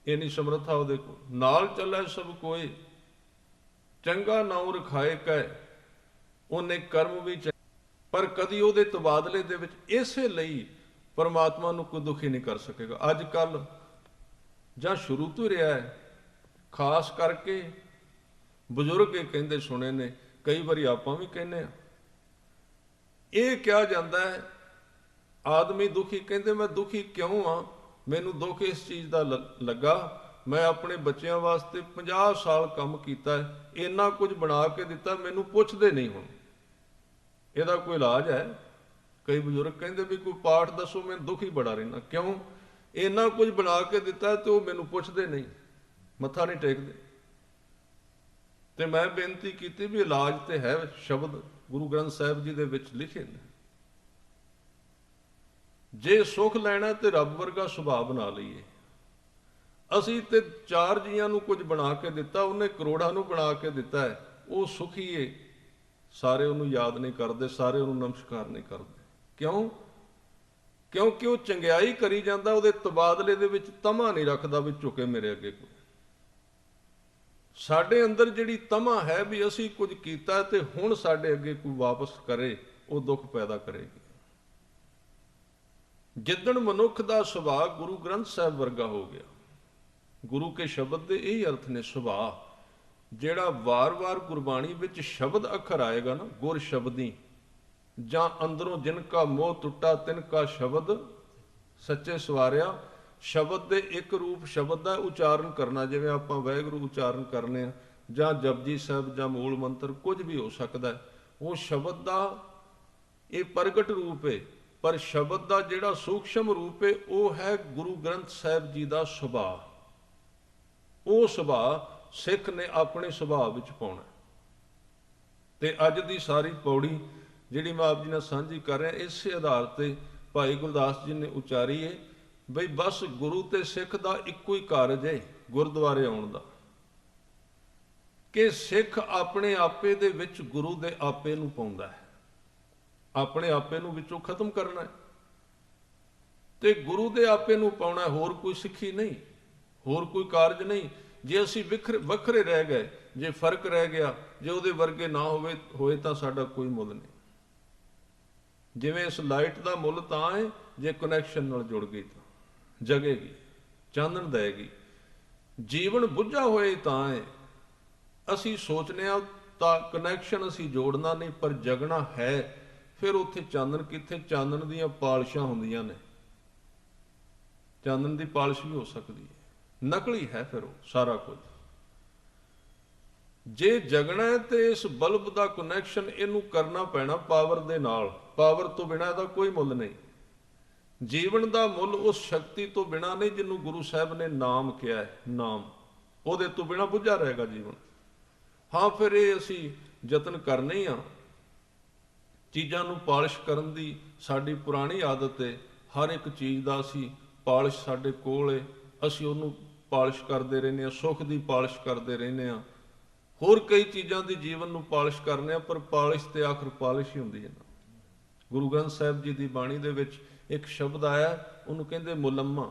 ਇੰਨੀ ਸਮਰੱਥਾ ਉਹਦੇ ਕੋਲ। ਨਾਲ ਚੱਲੈ ਸਭ ਕੋਏ, ਚੰਗਾ ਨਾਉ ਰਖਾਏ ਕੈ, ਉਹਨੇ ਕਰਮ ਵੀ ਪਰ ਕਦੀ ਉਹਦੇ ਤਬਾਦਲੇ ਦੇ ਵਿੱਚ ਇਸੇ ਲਈ ਪਰਮਾਤਮਾ ਨੂੰ ਕੋਈ ਦੁਖੀ ਨਹੀਂ ਕਰ ਸਕੇਗਾ। ਅੱਜ ਕੱਲ੍ਹ ਜਾਂ ਸ਼ੁਰੂ ਤੋਂ ਰਿਹਾ ਹੈ, ਖਾਸ ਕਰਕੇ ਬਜ਼ੁਰਗ ਇਹ ਕਹਿੰਦੇ ਸੁਣੇ ਨੇ, ਕਈ ਵਾਰੀ ਆਪਾਂ ਵੀ ਕਹਿੰਦੇ ਆ, ਇਹ ਕਿਹਾ ਜਾਂਦਾ ਹੈ ਆਦਮੀ ਦੁਖੀ, ਕਹਿੰਦੇ ਮੈਂ ਦੁਖੀ ਕਿਉਂ ਆ, ਮੈਨੂੰ ਦੁੱਖ ਇਸ ਚੀਜ਼ ਦਾ ਲੱਗਾ, ਮੈਂ ਆਪਣੇ ਬੱਚਿਆਂ ਵਾਸਤੇ 50 ਸਾਲ ਕੰਮ ਕੀਤਾ, ਇੰਨਾ ਕੁਝ ਬਣਾ ਕੇ ਦਿੱਤਾ, ਮੈਨੂੰ ਪੁੱਛਦੇ ਨਹੀਂ ਹੁਣ, ਇਹਦਾ ਕੋਈ ਇਲਾਜ ਹੈ? ਕਈ ਬਜ਼ੁਰਗ ਕਹਿੰਦੇ ਵੀ ਕੋਈ ਪਾਠ ਦੱਸੋ, ਮੈਂ ਦੁਖੀ ਬੜਾ ਰਹਿਣਾ। ਕਿਉਂ? ਇੰਨਾ ਕੁਝ ਬਣਾ ਕੇ ਦਿੱਤਾ ਤੇ ਉਹ ਮੈਨੂੰ ਪੁੱਛਦੇ ਨਹੀਂ, ਮੱਥਾ ਨਹੀਂ ਟੇਕਦੇ। ਤੇ ਮੈਂ ਬੇਨਤੀ ਕੀਤੀ ਵੀ ਇਲਾਜ ਤੇ ਹੈ, ਸ਼ਬਦ ਗੁਰੂ ਗ੍ਰੰਥ ਸਾਹਿਬ ਜੀ ਦੇ ਵਿੱਚ ਲਿਖੇ ਨੇ, ਜੇ ਸੁੱਖ ਲੈਣਾ ਤੇ ਰੱਬ ਵਰਗਾ ਸੁਭਾਅ ਬਣਾ ਲਈਏ। ਅਸੀਂ ਤੇ 4 ਜੀਆਂ ਨੂੰ ਕੁਝ ਬਣਾ ਕੇ ਦਿੱਤਾ, ਉਹਨੇ ਕਰੋੜਾਂ ਨੂੰ ਬਣਾ ਕੇ ਦਿੱਤਾ ਹੈ, ਉਹ ਸੁਖੀ ਏ, ਸਾਰੇ ਉਹਨੂੰ ਯਾਦ ਨਹੀਂ ਕਰਦੇ, ਸਾਰੇ ਉਹਨੂੰ ਨਮਸਕਾਰ ਨਹੀਂ ਕਰਦੇ। ਕਿਉਂ? ਕਿਉਂਕਿ ਉਹ ਚੰਗਿਆਈ ਕਰੀ ਜਾਂਦਾ, ਉਹਦੇ ਤਬਾਦਲੇ ਦੇ ਵਿੱਚ ਤਮਾ ਨਹੀਂ ਰੱਖਦਾ ਵੀ ਝੁਕੇ ਮੇਰੇ ਅੱਗੇ ਕੋਈ। ਸਾਡੇ ਅੰਦਰ ਜਿਹੜੀ ਤਮਾ ਹੈ ਵੀ ਅਸੀਂ ਕੁਝ ਕੀਤਾ ਤੇ ਹੁਣ ਸਾਡੇ ਅੱਗੇ ਕੋਈ ਵਾਪਸ ਕਰੇ, ਉਹ ਦੁੱਖ ਪੈਦਾ ਕਰੇਗੀ। ਜਿੱਦਣ ਮਨੁੱਖ ਦਾ ਸੁਭਾਅ ਗੁਰੂ ਗ੍ਰੰਥ ਸਾਹਿਬ ਵਰਗਾ ਹੋ ਗਿਆ, ਗੁਰੂ ਕੇ ਸ਼ਬਦ ਦੇ ਇਹੀ ਅਰਥ ਨੇ ਸੁਭਾਅ, ਜਿਹੜਾ ਵਾਰ-ਵਾਰ ਗੁਰਬਾਣੀ ਵਿੱਚ ਸ਼ਬਦ ਅੱਖਰ ਆਏਗਾ ਨਾ, ਗੁਰ ਸ਼ਬਦੀ, ਜਾਂ ਅੰਦਰੋਂ ਜਿਨ ਕਾ ਮੋਹ ਟੁੱਟਾ ਤਿਨ ਕਾ ਸ਼ਬਦ ਸੱਚੇ ਸਵਾਰਿਆ। ਸ਼ਬਦ ਦੇ ਇੱਕ ਰੂਪ ਸ਼ਬਦ ਦਾ ਉਚਾਰਨ ਕਰਨਾ, ਜਿਵੇਂ ਆਪਾਂ ਵਾਹਿਗੁਰੂ ਉਚਾਰਨ ਕਰਨੇ ਆ, ਜਾਂ ਜਪਜੀ ਸਾਹਿਬ ਜਾਂ ਮੂਲ ਮੰਤਰ, ਕੁਝ ਵੀ ਹੋ ਸਕਦਾ, ਉਹ ਸ਼ਬਦ ਦਾ ਇਹ ਪ੍ਰਗਟ ਰੂਪ ਹੈ। ਪਰ ਸ਼ਬਦ ਦਾ ਜਿਹੜਾ ਸੂਖਸ਼ਮ ਰੂਪ ਹੈ ਉਹ ਹੈ ਗੁਰੂ ਗ੍ਰੰਥ ਸਾਹਿਬ ਜੀ ਦਾ ਸੁਭਾਅ। ਉਹ ਸੁਭਾਅ ਸਿੱਖ ਨੇ ਆਪਣੇ ਸੁਭਾਅ ਵਿੱਚ ਪਾਉਣਾ। ਤੇ ਅੱਜ ਦੀ ਸਾਰੀ ਪੌੜੀ ਜਿਹੜੀ ਮੈਂ ਆਪ ਜੀ ਨਾਲ ਸਾਂਝੀ ਕਰ ਰਿਹਾ, ਇਸੇ ਆਧਾਰ ਤੇ ਭਾਈ ਗੁਰਦਾਸ ਜੀ ਨੇ ਉਚਾਰੀ ਹੈ ਬਈ ਬਸ ਗੁਰੂ ਤੇ ਸਿੱਖ ਦਾ ਇੱਕੋ ਹੀ ਕਾਰਜ ਹੈ ਗੁਰਦੁਆਰੇ ਆਉਣ ਦਾ, ਕਿ ਸਿੱਖ ਆਪਣੇ ਆਪੇ ਦੇ ਵਿੱਚ ਗੁਰੂ ਦੇ ਆਪੇ ਨੂੰ ਪਾਉਂਦਾ ਹੈ, ਆਪਣੇ ਆਪੇ ਨੂੰ ਵਿੱਚੋਂ ਖਤਮ ਕਰਨਾ ਹੈ ਤੇ ਗੁਰੂ ਦੇ ਆਪੇ ਨੂੰ ਪਾਉਣਾ। ਹੋਰ ਕੋਈ ਸਿੱਖੀ ਨਹੀਂ, ਹੋਰ ਕੋਈ ਕਾਰਜ ਨਹੀਂ। ਜੇ ਅਸੀਂ ਵੱਖਰੇ ਰਹਿ ਗਏ, ਜੇ ਫਰਕ ਰਹਿ ਗਿਆ, ਜੇ ਉਹਦੇ ਵਰਗੇ ਨਾ ਹੋਏ ਤਾਂ ਸਾਡਾ ਕੋਈ ਮੁੱਲ ਨਹੀਂ। ਜਿਵੇਂ ਇਸ ਲਾਈਟ ਦਾ ਮੁੱਲ ਤਾਂ ਹੈ ਜੇ ਕਨੈਕਸ਼ਨ ਨਾਲ ਜੁੜ ਗਈ ਤਾਂ ਜਗੇਗੀ, ਚਾਨਣ ਦੇਗੀ। ਜੀਵਨ ਬੁੱਝਾ ਹੋਏ ਤਾਂ ਹੈ। ਅਸੀਂ ਸੋਚਨੇ ਆ ਤਾਂ ਕਨੈਕਸ਼ਨ ਅਸੀਂ ਜੋੜਨਾ ਨਹੀਂ, ਪਰ ਜਗਣਾ ਹੈ। ਫਿਰ ਉੱਥੇ ਚਾਨਣ ਕਿੱਥੇ? ਚਾਨਣ ਦੀਆਂ ਪਾਲਿਸ਼ਾਂ ਹੁੰਦੀਆਂ ਨੇ, ਚਾਨਣ ਦੀ ਪਾਲਿਸ਼ ਵੀ ਹੋ ਸਕਦੀ ਹੈ, ਨਕਲੀ ਹੈ ਫਿਰ ਉਹ ਸਾਰਾ ਕੁਝ। ਜੇ ਜਗਣਾ ਹੈ ਤੇ ਇਸ ਬਲਬ ਦਾ ਕਨੈਕਸ਼ਨ ਇਹਨੂੰ ਕਰਨਾ ਪੈਣਾ ਪਾਵਰ ਦੇ ਨਾਲ। ਪਾਵਰ ਤੋਂ ਬਿਨਾਂ ਇਹਦਾ ਕੋਈ ਮੁੱਲ ਨਹੀਂ। ਜੀਵਨ ਦਾ ਮੁੱਲ ਉਸ ਸ਼ਕਤੀ ਤੋਂ ਬਿਨਾਂ ਨਹੀਂ ਜਿਹਨੂੰ ਗੁਰੂ ਸਾਹਿਬ ਨੇ ਨਾਮ ਕਿਹਾ ਹੈ। ਨਾਮ, ਉਹਦੇ ਤੋਂ ਬਿਨਾਂ ਬੁੱਝਾ ਰਹੇਗਾ ਜੀਵਨ। ਹਾਂ, ਫਿਰ ਇਹ ਅਸੀਂ ਯਤਨ ਕਰਨੇ ਆ, ਚੀਜ਼ਾਂ ਨੂੰ ਪਾਲਿਸ਼ ਕਰਨ ਦੀ ਸਾਡੀ ਪੁਰਾਣੀ ਆਦਤ ਹੈ। ਹਰ ਇੱਕ ਚੀਜ਼ ਦਾ ਅਸੀਂ ਪਾਲਿਸ਼ ਸਾਡੇ ਕੋਲ ਹੈ, ਅਸੀਂ ਉਹਨੂੰ ਪਾਲਿਸ਼ ਕਰਦੇ ਰਹਿੰਦੇ ਹਾਂ, ਸੁੱਖ ਦੀ ਪਾਲਿਸ਼ ਕਰਦੇ ਰਹਿੰਦੇ ਹਾਂ, ਹੋਰ ਕਈ ਚੀਜ਼ਾਂ ਦੀ ਜੀਵਨ ਨੂੰ ਪਾਲਿਸ਼ ਕਰਨੇ ਆ, ਪਰ ਪਾਲਿਸ਼ ਤੇ ਆਖਰ ਪਾਲਿਸ਼ ਹੀ ਹੁੰਦੀ ਹੈ ਨਾ। ਗੁਰੂ ਗ੍ਰੰਥ ਸਾਹਿਬ ਜੀ ਦੀ ਬਾਣੀ ਦੇ ਵਿੱਚ ਇੱਕ ਸ਼ਬਦ ਆਇਆ, ਉਹਨੂੰ ਕਹਿੰਦੇ ਮੁਲੰਮਾ।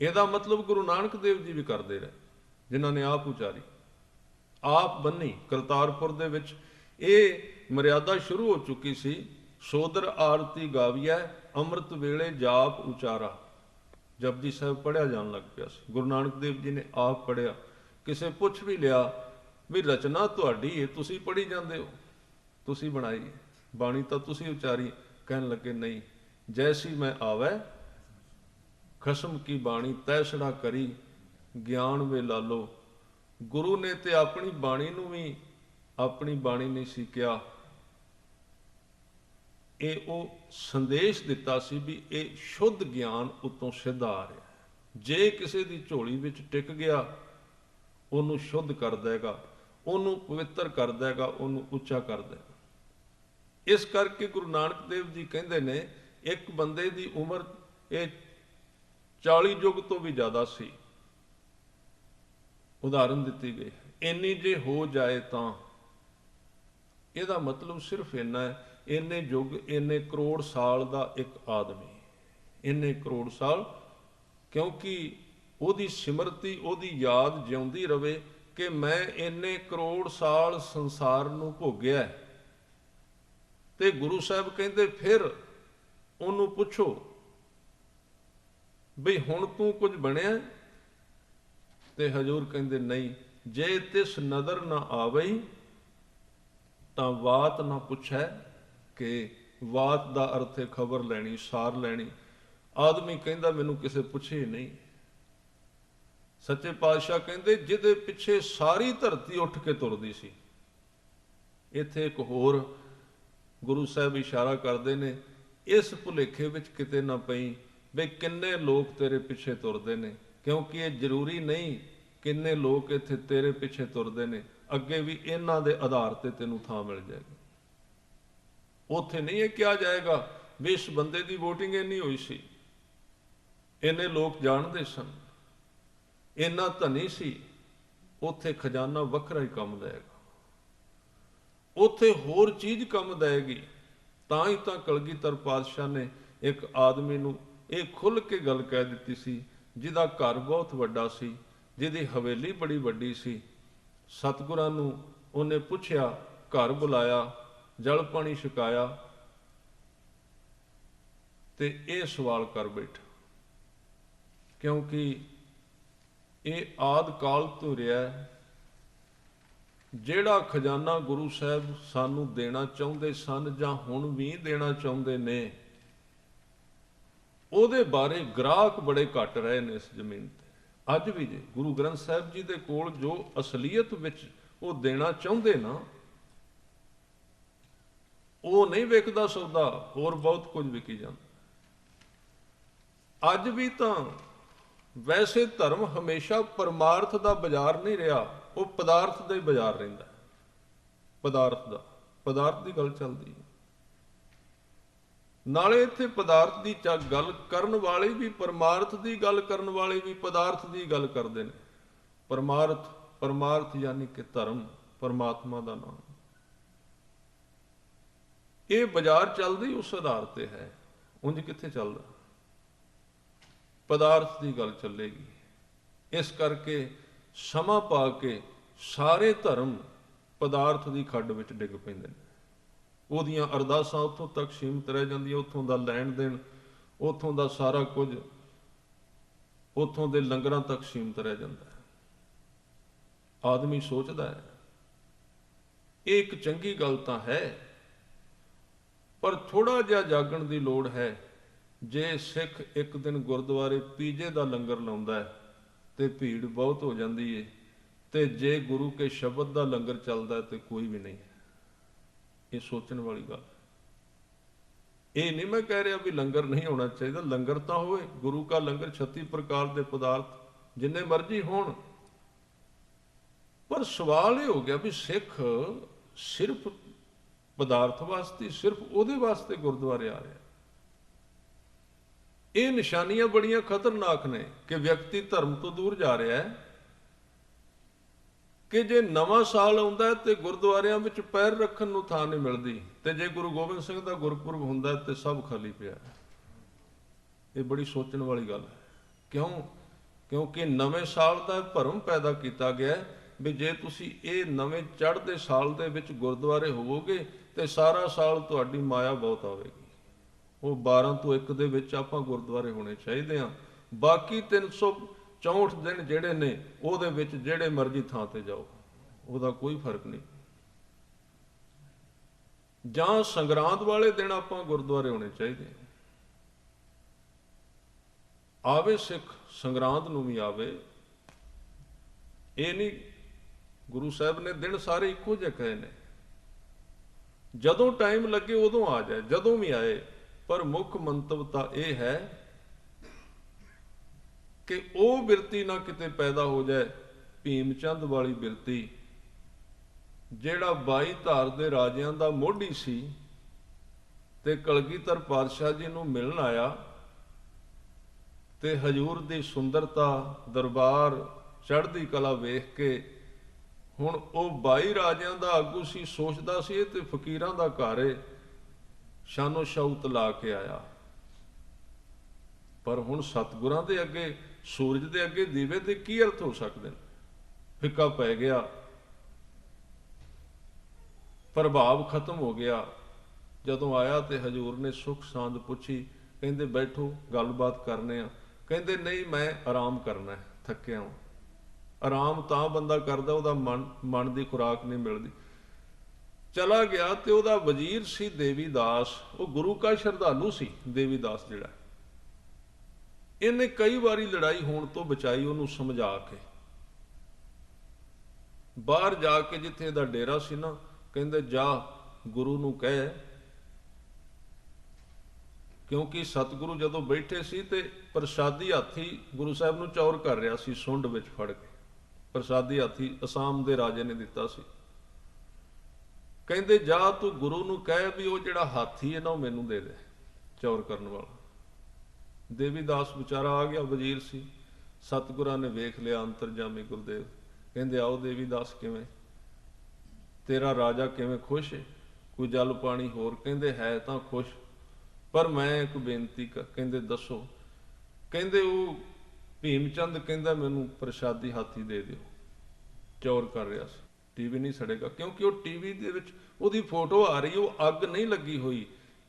ਇਹਦਾ ਮਤਲਬ ਗੁਰੂ ਨਾਨਕ ਦੇਵ ਜੀ ਵੀ ਕਰਦੇ ਰਹੇ, ਜਿਨ੍ਹਾਂ ਨੇ ਆਪ ਉਚਾਰੀ, ਆਪ ਬੰਨੀ। ਕਰਤਾਰਪੁਰ ਦੇ ਵਿੱਚ ਇਹ ਮਰਿਆਦਾ ਸ਼ੁਰੂ ਹੋ ਚੁੱਕੀ ਸੀ। ਸੋਦਰ ਆਰਤੀ ਗਾਵੀਐ, ਅੰਮ੍ਰਿਤ ਵੇਲੇ ਜਾਪ ਉਚਾਰਾ। ਜਪਜੀ ਸਾਹਿਬ ਪੜ੍ਹਿਆ ਜਾਣ ਲੱਗ ਪਿਆ ਸੀ। ਗੁਰੂ ਨਾਨਕ ਦੇਵ ਜੀ ਨੇ ਆਪ ਪੜ੍ਹਿਆ। ਕਿਸੇ ਪੁੱਛ ਵੀ ਲਿਆ ਵੀ ਰਚਨਾ ਤੁਹਾਡੀ ਹੈ, ਤੁਸੀਂ ਪੜ੍ਹੀ ਜਾਂਦੇ ਹੋ, ਤੁਸੀਂ ਬਣਾਈ ਬਾਣੀ ਤਾਂ ਤੁਸੀਂ ਉਚਾਰੀ। ਕਹਿਣ ਲੱਗੇ ਨਹੀਂ, ਜੈਸੀ ਮੈਂ ਆਵੈ ਖਸਮ ਕੀ ਬਾਣੀ ਤੈਸੜਾ ਕਰੀ, ਗਿਆਨ ਵੇ ਲਾਲੋ। ਗੁਰੂ ਨੇ ਤੇ ਆਪਣੀ ਬਾਣੀ ਨੂੰ ਵੀ ਆਪਣੀ ਬਾਣੀ ਨਹੀਂ ਸੀ ਕਿਹਾ, ਇਹ ਉਹ ਸੰਦੇਸ਼ ਦਿੱਤਾ ਸੀ ਵੀ ਇਹ ਸ਼ੁੱਧ ਗਿਆਨ ਉਤੋਂ ਸਿੱਧ ਆ ਰਿਹਾ। ਜੇ ਕਿਸੇ ਦੀ ਝੋਲੀ ਵਿੱਚ ਟਿਕ ਗਿਆ, ਉਹਨੂੰ ਸ਼ੁੱਧ ਕਰ ਦੇਗਾ, ਉਹਨੂੰ ਪਵਿੱਤਰ ਕਰ ਦੇਗਾ, ਉਹਨੂੰ ਉੱਚਾ ਕਰ ਦੇਗਾ। ਇਸ ਕਰਕੇ ਗੁਰੂ ਨਾਨਕ ਦੇਵ ਜੀ ਕਹਿੰਦੇ ਨੇ ਇੱਕ ਬੰਦੇ ਦੀ ਉਮਰ ਇਹ 40 ਯੁੱਗ ਤੋਂ ਵੀ ਜ਼ਿਆਦਾ ਸੀ। ਉਦਾਹਰਨ ਦਿੱਤੀ ਗਈ, ਇੰਨੀ ਜੇ ਹੋ ਜਾਏ ਤਾਂ ਇਹਦਾ ਮਤਲਬ ਸਿਰਫ ਇੰਨਾ ਹੈ, ਇੰਨੇ ਯੁੱਗ, ਇੰਨੇ ਕਰੋੜ ਸਾਲ ਦਾ ਇੱਕ ਆਦਮੀ, ਇੰਨੇ ਕਰੋੜ ਸਾਲ, ਕਿਉਂਕਿ ਉਹਦੀ ਸਿਮਰਤੀ, ਉਹਦੀ ਯਾਦ ਜਿਉਂਦੀ ਰਵੇ ਕਿ ਮੈਂ ਇੰਨੇ ਕਰੋੜ ਸਾਲ ਸੰਸਾਰ ਨੂੰ ਭੋਗਿਆ। ਤੇ ਗੁਰੂ ਸਾਹਿਬ ਕਹਿੰਦੇ ਫਿਰ ਉਹਨੂੰ ਪੁੱਛੋ ਬਈ ਹੁਣ ਤੂੰ ਕੁਝ ਬਣਿਆ? ਤੇ ਹਜ਼ੂਰ ਕਹਿੰਦੇ ਨਹੀਂ, ਜੇ ਤਿਸ ਨਦਰ ਨਾ ਆਵਈ ਤਾਂ ਵਾਤ ਨਾ ਪੁੱਛੈ। ਕਿ ਵਾਤ ਦਾ ਅਰਥ ਹੈ ਖਬਰ ਲੈਣੀ, ਸਾਰ ਲੈਣੀ। ਆਦਮੀ ਕਹਿੰਦਾ ਮੈਨੂੰ ਕਿਸੇ ਪੁੱਛੇ ਨਹੀਂ। ਸੱਚੇ ਪਾਤਸ਼ਾਹ ਕਹਿੰਦੇ ਜਿਹਦੇ ਪਿੱਛੇ ਸਾਰੀ ਧਰਤੀ ਉੱਠ ਕੇ ਤੁਰਦੀ ਸੀ। ਇੱਥੇ ਇੱਕ ਹੋਰ ਗੁਰੂ ਸਾਹਿਬ ਇਸ਼ਾਰਾ ਕਰਦੇ ਨੇ, ਇਸ ਭੁਲੇਖੇ ਵਿੱਚ ਕਿਤੇ ਨਾ ਪਈ ਵੀ ਕਿੰਨੇ ਲੋਕ ਤੇਰੇ ਪਿੱਛੇ ਤੁਰਦੇ ਨੇ, ਕਿਉਂਕਿ ਇਹ ਜ਼ਰੂਰੀ ਨਹੀਂ ਕਿੰਨੇ ਲੋਕ ਇੱਥੇ ਤੇਰੇ ਪਿੱਛੇ ਤੁਰਦੇ ਨੇ, ਅੱਗੇ ਵੀ ਇਹਨਾਂ ਦੇ ਆਧਾਰ ਤੇ ਤੈਨੂੰ ਥਾਂ ਮਿਲ ਜਾਏਗੀ। ਉੱਥੇ ਨਹੀਂ ਇਹ ਕਿਹਾ ਜਾਏਗਾ ਵੀ ਇਸ ਬੰਦੇ ਦੀ ਵੋਟਿੰਗ ਇੰਨੀ ਹੋਈ ਸੀ, ਇੰਨੇ ਲੋਕ ਜਾਣਦੇ ਸਨ, ਇੰਨਾ ਧਨੀ ਸੀ। ਉੱਥੇ ਖਜ਼ਾਨਾ ਵੱਖਰਾ ਹੀ ਕੰਮ ਦੇਗਾ, ਉੱਥੇ ਹੋਰ ਚੀਜ਼ ਕੰਮ ਦੇਗੀ। ਤਾਂ ਹੀ ਤਾਂ ਕਲਗੀਧਰ ਪਾਤਸ਼ਾਹ ਨੇ ਇੱਕ ਆਦਮੀ ਨੂੰ ਇਹ ਖੁੱਲ੍ਹ ਕੇ ਗੱਲ ਕਹਿ ਦਿੱਤੀ ਸੀ, ਜਿਹਦਾ ਘਰ ਬਹੁਤ ਵੱਡਾ ਸੀ, ਜਿਹਦੀ ਹਵੇਲੀ ਬੜੀ ਵੱਡੀ ਸੀ। ਸਤਿਗੁਰਾਂ ਨੂੰ ਉਹਨੇ ਪੁੱਛਿਆ, ਘਰ ਬੁਲਾਇਆ, ਜਲ ਪਾਣੀ ਛਕਾਇਆ, ਤੇ ਇਹ ਸਵਾਲ ਕਰ ਬੈਠਾ, ਕਿਉਂਕਿ ਇਹ ਆਦਿ ਕਾਲ ਤੋਂ ਰਿਹਾ। ਜਿਹੜਾ ਖਜ਼ਾਨਾ ਗੁਰੂ ਸਾਹਿਬ ਸਾਨੂੰ ਦੇਣਾ ਚਾਹੁੰਦੇ ਸਨ ਜਾਂ ਹੁਣ ਵੀ ਦੇਣਾ ਚਾਹੁੰਦੇ ਨੇ, ਉਹਦੇ ਬਾਰੇ ਗ੍ਰਾਹਕ ਬੜੇ ਘੱਟ ਰਹੇ ਨੇ ਇਸ ਜ਼ਮੀਨ ਤੇ। ਅੱਜ ਵੀ ਜੇ ਗੁਰੂ ਗ੍ਰੰਥ ਸਾਹਿਬ ਜੀ ਦੇ ਕੋਲ ਜੋ ਅਸਲੀਅਤ ਵਿੱਚ ਉਹ ਦੇਣਾ ਚਾਹੁੰਦੇ ਨਾ, ਉਹ ਨਹੀਂ ਵਿਕਦਾ ਸੌਦਾ, ਹੋਰ ਬਹੁਤ ਕੁਝ ਵਿਕੀ ਜਾਂਦਾ। ਅੱਜ ਵੀ ਤਾਂ ਵੈਸੇ ਧਰਮ ਹਮੇਸ਼ਾ ਪਰਮਾਰਥ ਦਾ ਬਾਜ਼ਾਰ ਨਹੀਂ ਰਿਹਾ, ਉਹ ਪਦਾਰਥ ਦਾ ਹੀ ਬਾਜ਼ਾਰ ਰਹਿੰਦਾ। ਪਦਾਰਥ ਦੀ ਗੱਲ ਚੱਲਦੀ ਹੈ। ਨਾਲੇ ਇੱਥੇ ਪਦਾਰਥ ਦੀ ਗੱਲ ਕਰਨ ਵਾਲੇ ਵੀ, ਪਰਮਾਰਥ ਦੀ ਗੱਲ ਕਰਨ ਵਾਲੇ ਵੀ ਪਦਾਰਥ ਦੀ ਗੱਲ ਕਰਦੇ ਨੇ। ਪਰਮਾਰਥ ਯਾਨੀ ਕਿ ਧਰਮ, ਪਰਮਾਤਮਾ ਦਾ ਨਾਮ। ਇਹ ਬਾਜ਼ਾਰ ਚੱਲਦੀ ਉਸ ਆਧਾਰ ਤੇ ਹੈ, ਉਂਝ ਕਿੱਥੇ ਚੱਲਦਾ? ਪਦਾਰਥ ਦੀ ਗੱਲ ਚੱਲੇਗੀ। ਇਸ ਕਰਕੇ ਸਮਾਂ ਪਾ ਕੇ ਸਾਰੇ ਧਰਮ ਪਦਾਰਥ ਦੀ ਖੱਡ ਵਿੱਚ ਡਿੱਗ ਪੈਂਦੇ ਨੇ। ਉਹਦੀਆਂ ਅਰਦਾਸਾਂ ਉੱਥੋਂ ਤੱਕ ਸੀਮਿਤ ਰਹਿ ਜਾਂਦੀਆਂ, ਉੱਥੋਂ ਦਾ ਲੈਣ ਦੇਣ, ਉੱਥੋਂ ਦਾ ਸਾਰਾ ਕੁਝ, ਉੱਥੋਂ ਦੇ ਲੰਗਰਾਂ ਤੱਕ ਸੀਮਿਤ ਰਹਿ ਜਾਂਦਾ ਹੈ। ਆਦਮੀ ਸੋਚਦਾ ਹੈ ਇਹ ਇੱਕ ਚੰਗੀ ਗੱਲ ਤਾਂ ਹੈ, ਪਰ ਥੋੜਾ ਜਿਹਾ ਜਾਗਣ ਦੀ ਲੋੜ ਹੈ। ਜੇ ਸਿੱਖ ਇੱਕ ਦਿਨ ਗੁਰਦੁਆਰੇ ਪੀਜੇ ਦਾ ਲੰਗਰ ਲਾਉਂਦਾ ਹੈ ਤੇ ਭੀੜ ਬਹੁਤ ਹੋ ਜਾਂਦੀ ਹੈ, ਤੇ ਜੇ ਗੁਰੂ ਕੇ ਸ਼ਬਦ ਦਾ ਲੰਗਰ ਚੱਲਦਾ ਤੇ ਕੋਈ ਵੀ ਨਹੀਂ। ਇਹ ਸੋਚਣ ਵਾਲੀ ਗੱਲ। ਇਹ ਨਹੀਂ ਮੈਂ ਕਹਿ ਰਿਹਾ ਵੀ ਲੰਗਰ ਨਹੀਂ ਹੋਣਾ ਚਾਹੀਦਾ, ਲੰਗਰ ਤਾਂ ਹੋਵੇ। ਗੁਰੂ ਕਾ ਲੰਗਰ 36 ਪ੍ਰਕਾਰ ਦੇ ਪਦਾਰਥ ਜਿੰਨੇ ਮਰਜ਼ੀ ਹੋਣ, ਪਰ ਸਵਾਲ ਇਹ ਹੋ ਗਿਆ ਵੀ ਸਿੱਖ ਸਿਰਫ ਪਦਾਰਥ ਵਾਸਤੇ, ਸਿਰਫ ਉਹਦੇ ਵਾਸਤੇ ਗੁਰਦੁਆਰੇ ਆ ਰਿਹਾ। ਇਹ ਨਿਸ਼ਾਨੀਆਂ ਬੜੀਆਂ ਖਤਰਨਾਕ ਨੇ ਕਿ ਵਿਅਕਤੀ ਧਰਮ ਤੋਂ ਦੂਰ ਜਾ ਰਿਹਾ ਹੈ। ਕਿ ਜੇ ਨਵਾਂ ਸਾਲ ਆਉਂਦਾ ਤੇ ਗੁਰਦੁਆਰਿਆਂ ਵਿੱਚ ਪੈਰ ਰੱਖਣ ਨੂੰ ਥਾਂ ਨਹੀਂ ਮਿਲਦੀ, ਤੇ ਜੇ ਗੁਰੂ ਗੋਬਿੰਦ ਸਿੰਘ ਦਾ ਗੁਰਪੁਰਬ ਹੁੰਦਾ ਤੇ ਸਭ ਖਾਲੀ ਪਿਆ। ਇਹ ਬੜੀ ਸੋਚਣ ਵਾਲੀ ਗੱਲ ਹੈ। ਕਿਉਂ? क्योंकि नवें साल का भरम पैदा किया गया भी जे तुसी ये नवें चढ़ते साल दे विच गुरुद्वारे होवोगे तो सारा साल तुहाडी माया बहुत आवेगी। वो 12 ਤੋਂ 1 ਦੇ ਵਿੱਚ ਆਪਾਂ ਗੁਰਦੁਆਰੇ ਹੋਣੇ ਚਾਹੀਦੇ ਆ। ਬਾਕੀ 364 ਦਿਨ ਜਿਹੜੇ ਨੇ ਉਹਦੇ ਵਿੱਚ ਜਿਹੜੇ ਮਰਜ਼ੀ ਥਾਂ ਤੇ ਜਾਓ, ਉਹਦਾ ਕੋਈ ਫਰਕ ਨਹੀਂ। ਜਾਂ ਸੰਗਰਾਂਦ ਵਾਲੇ ਦਿਨ ਆਪਾਂ ਗੁਰਦੁਆਰੇ ਹੋਣੇ ਚਾਹੀਦੇ ਆ। ਆਵੇ ਸਿੱਖ ਸੰਗਰਾਂਦ ਨੂੰ ਵੀ ਆਵੇ, ਇਹ ਨਹੀਂ ਗੁਰੂ ਸਾਹਿਬ ਨੇ ਦਿਨ ਸਾਰੇ ਇੱਕੋ ਜਿਹੇ ਕਹੇ ਨੇ। ਜਦੋਂ ਟਾਈਮ ਲੱਗੇ ਉਦੋਂ ਆ ਜਾਏ, ਜਦੋਂ ਵੀ ਆਏ, ਪਰ ਮੁੱਖ ਮੰਤਵ ਤਾਂ ਇਹ ਹੈ ਕਿ ਉਹ ਬਿਰਤੀ ਨਾ ਕਿਤੇ ਪੈਦਾ ਹੋ ਜਾਏ ਭੀਮ ਚੰਦ ਵਾਲੀ ਬਿਰਤੀ, ਜਿਹੜਾ 22 ਧਾਰ ਦੇ ਰਾਜਿਆਂ ਦਾ ਮੋਢੀ ਸੀ ਤੇ ਕਲਗੀਧਰ ਪਾਤਸ਼ਾਹ ਜੀ ਨੂੰ ਮਿਲਣ ਆਇਆ ਤੇ ਹਜੂਰ ਦੀ ਸੁੰਦਰਤਾ, ਦਰਬਾਰ, ਚੜ੍ਹਦੀ ਕਲਾ ਵੇਖ ਕੇ ਹੁਣ ਉਹ 22 ਰਾਜਿਆਂ ਦਾ ਆਗੂ ਸੀ, ਸੋਚਦਾ ਸੀ ਇਹ ਤੇ ਫਕੀਰਾਂ ਦਾ ਘਰ ਏ, ਸ਼ਾਨੋ ਸ਼ੌਕਤ ਲਾ ਕੇ ਆਇਆ। ਪਰ ਹੁਣ ਸਤਿਗੁਰਾਂ ਦੇ ਅੱਗੇ, ਸੂਰਜ ਦੇ ਅੱਗੇ ਦੀਵੇ ਦੇ ਕੀ ਅਰਥ ਹੋ ਸਕਦੇ ਨੇ? ਫਿੱਕਾ ਪੈ ਗਿਆ, ਪ੍ਰਭਾਵ ਖਤਮ ਹੋ ਗਿਆ। ਜਦੋਂ ਆਇਆ ਤੇ ਹਜੂਰ ਨੇ ਸੁੱਖ ਸਾਂਦ ਪੁੱਛੀ, ਕਹਿੰਦੇ ਬੈਠੋ ਗੱਲਬਾਤ ਕਰਨੇ ਆ। ਕਹਿੰਦੇ ਨਹੀਂ, ਮੈਂ ਆਰਾਮ ਕਰਨਾ, ਥੱਕਿਆ ਹਾਂ। ਆਰਾਮ ਤਾਂ ਬੰਦਾ ਕਰਦਾ ਉਹਦਾ ਮਨ ਦੀ ਖੁਰਾਕ ਨਹੀਂ ਮਿਲਦੀ। ਚਲਾ ਗਿਆ ਤੇ ਉਹਦਾ ਵਜ਼ੀਰ ਸੀ ਦੇਵੀਦਾਸ, ਉਹ ਗੁਰੂ ਕਾ ਸ਼ਰਧਾਲੂ ਸੀ ਦੇਵੀਦਾਸ ਜਿਹੜਾ। ਇਹਨੇ ਕਈ ਵਾਰੀ ਲੜਾਈ ਹੋਣ ਤੋਂ ਬਚਾਈ ਉਹਨੂੰ ਸਮਝਾ ਕੇ। ਬਾਹਰ ਜਾ ਕੇ ਜਿੱਥੇ ਇਹਦਾ ਡੇਰਾ ਸੀ ਨਾ, ਕਹਿੰਦੇ ਜਾ ਗੁਰੂ ਨੂੰ ਕਹਿ, ਕਿਉਂਕਿ ਸਤਿਗੁਰੂ ਜਦੋਂ ਬੈਠੇ ਸੀ ਤੇ ਪ੍ਰਸਾਦੀ ਹਾਥੀ ਗੁਰੂ ਸਾਹਿਬ ਨੂੰ ਚੌਰ ਕਰ ਰਿਹਾ ਸੀ ਸੁੰਡ ਵਿੱਚ ਫੜ ਕੇ। ਪ੍ਰਸਾਦੀ ਹਾਥੀ ਅਸਾਮ ਦੇ ਰਾਜੇ ਨੇ ਦਿੱਤਾ ਸੀ। ਕਹਿੰਦੇ ਜਾ ਤੂੰ ਗੁਰੂ ਨੂੰ ਕਹਿ ਵੀ ਉਹ ਜਿਹੜਾ ਹਾਥੀ ਹੈ ਨਾ ਉਹ ਮੈਨੂੰ ਦੇ ਦੇ, ਚੌਰ ਕਰਨ ਵਾਲਾ। ਦੇਵੀਦਾਸ ਵਿਚਾਰਾ ਆ ਗਿਆ, ਵਜ਼ੀਰ ਸੀ। ਸਤਿਗੁਰਾਂ ਨੇ ਵੇਖ ਲਿਆ, ਅੰਤਰਜਾਮੀ ਗੁਰਦੇਵ। ਕਹਿੰਦੇ ਆਓ ਦੇਵੀਦਾਸ, ਕਿਵੇਂ ਤੇਰਾ ਰਾਜਾ, ਕਿਵੇਂ ਖੁਸ਼ ਹੈ? ਕੋਈ ਜਲ ਪਾਣੀ ਹੋਰ? ਕਹਿੰਦੇ ਹੈ ਤਾਂ ਖੁਸ਼, ਪਰ ਮੈਂ ਇੱਕ ਬੇਨਤੀ ਕਹਿੰਦੇ ਦੱਸੋ। ਕਹਿੰਦੇ ਉਹ ਭੀਮ ਚੰਦ ਕਹਿੰਦਾ ਮੈਨੂੰ ਪ੍ਰਸ਼ਾਦੀ ਹਾਥੀ ਦੇ ਦਿਓ, ਚੌਰ ਕਰ ਰਿਹਾ ਸੀ। ਟੀਵੀ ਨਹੀਂ ਸੜੇਗਾ, ਕਿਉਂਕਿ ਉਹ ਟੀਵੀ ਦੇ ਵਿੱਚ ਉਹਦੀ ਫੋਟੋ ਆ ਰਹੀ, ਉਹ ਅੱਗ ਨਹੀਂ ਲੱਗੀ ਹੋਈ।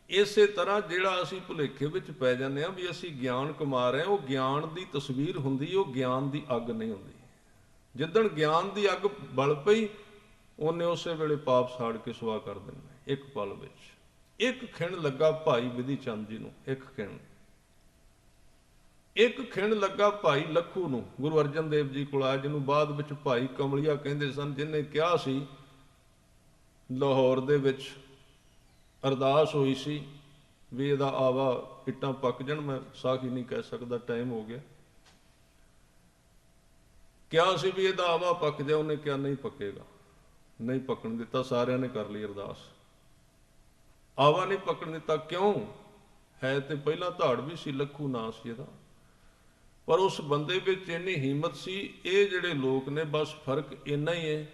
ਇਸੇ ਤਰ੍ਹਾਂ ਜਿਹੜਾ ਅਸੀਂ ਭੁਲੇਖੇ ਵਿੱਚ ਪੈ ਜਾਂਦੇ ਹਾਂ ਵੀ ਅਸੀਂ ਗਿਆਨ ਕਮਾ ਰਹੇ ਹਾਂ, ਉਹ ਗਿਆਨ ਦੀ ਤਸਵੀਰ ਹੁੰਦੀ, ਉਹ ਗਿਆਨ ਦੀ ਅੱਗ ਨਹੀਂ ਹੁੰਦੀ। ਜਿੱਦਣ ਗਿਆਨ ਦੀ ਅੱਗ ਬਲ ਪਈ, ਉਹਨੇ ਉਸੇ ਵੇਲੇ ਪਾਪ ਸਾੜ ਕੇ ਸੁਆਹ ਕਰ ਦੇਣਾ ਇੱਕ ਪਲ ਵਿੱਚ। ਇੱਕ ਖਿਣ ਲੱਗਾ ਭਾਈ ਵਿਧੀ ਚੰਦ ਜੀ ਨੂੰ, ਇੱਕ ਖਿਣ ਲੱਗਾ ਭਾਈ ਲੱਖੂ ਨੂੰ, ਗੁਰੂ ਅਰਜਨ ਦੇਵ ਜੀ ਕੋਲ ਆਇਆ, ਜਿਹਨੂੰ ਬਾਅਦ ਵਿੱਚ ਭਾਈ ਕਮਲੀਆ ਕਹਿੰਦੇ ਸਨ, ਜਿਹਨੇ ਕਿਹਾ ਸੀ ਲਾਹੌਰ ਦੇ ਵਿੱਚ ਅਰਦਾਸ ਹੋਈ ਸੀ ਵੀ ਇਹਦਾ ਆਵਾ ਇੱਟਾਂ ਪੱਕ ਜਾਣ। ਮੈਂ ਸਾਖੀ ਨਹੀਂ ਕਹਿ ਸਕਦਾ, ਟਾਈਮ ਹੋ ਗਿਆ। ਕਿਹਾ ਸੀ ਵੀ ਇਹਦਾ ਆਵਾ ਪੱਕ ਜਾ, ਉਹਨੇ ਕਿਹਾ ਨਹੀਂ ਪੱਕੇਗਾ, ਨਹੀਂ ਪੱਕਣ ਦਿੱਤਾ। ਸਾਰਿਆਂ ਨੇ ਕਰ ਲਈ ਅਰਦਾਸ, ਆਵਾ ਨਹੀਂ ਪੱਕਣ ਦਿੱਤਾ। ਕਿਉਂ? ਹੈ ਤੇ ਪਹਿਲਾਂ ਧਾੜ ਵੀ ਸੀ, ਲੱਖੂ ਨਾਂ ਸੀ ਇਹਦਾ, ਪਰ ਉਸ ਬੰਦੇ ਵਿੱਚ ਇੰਨੀ ਹਿੰਮਤ ਸੀ। ਇਹ ਜਿਹੜੇ ਲੋਕ ਨੇ ਬਸ ਫਰਕ ਇੰਨਾ ਹੀ ਹੈ,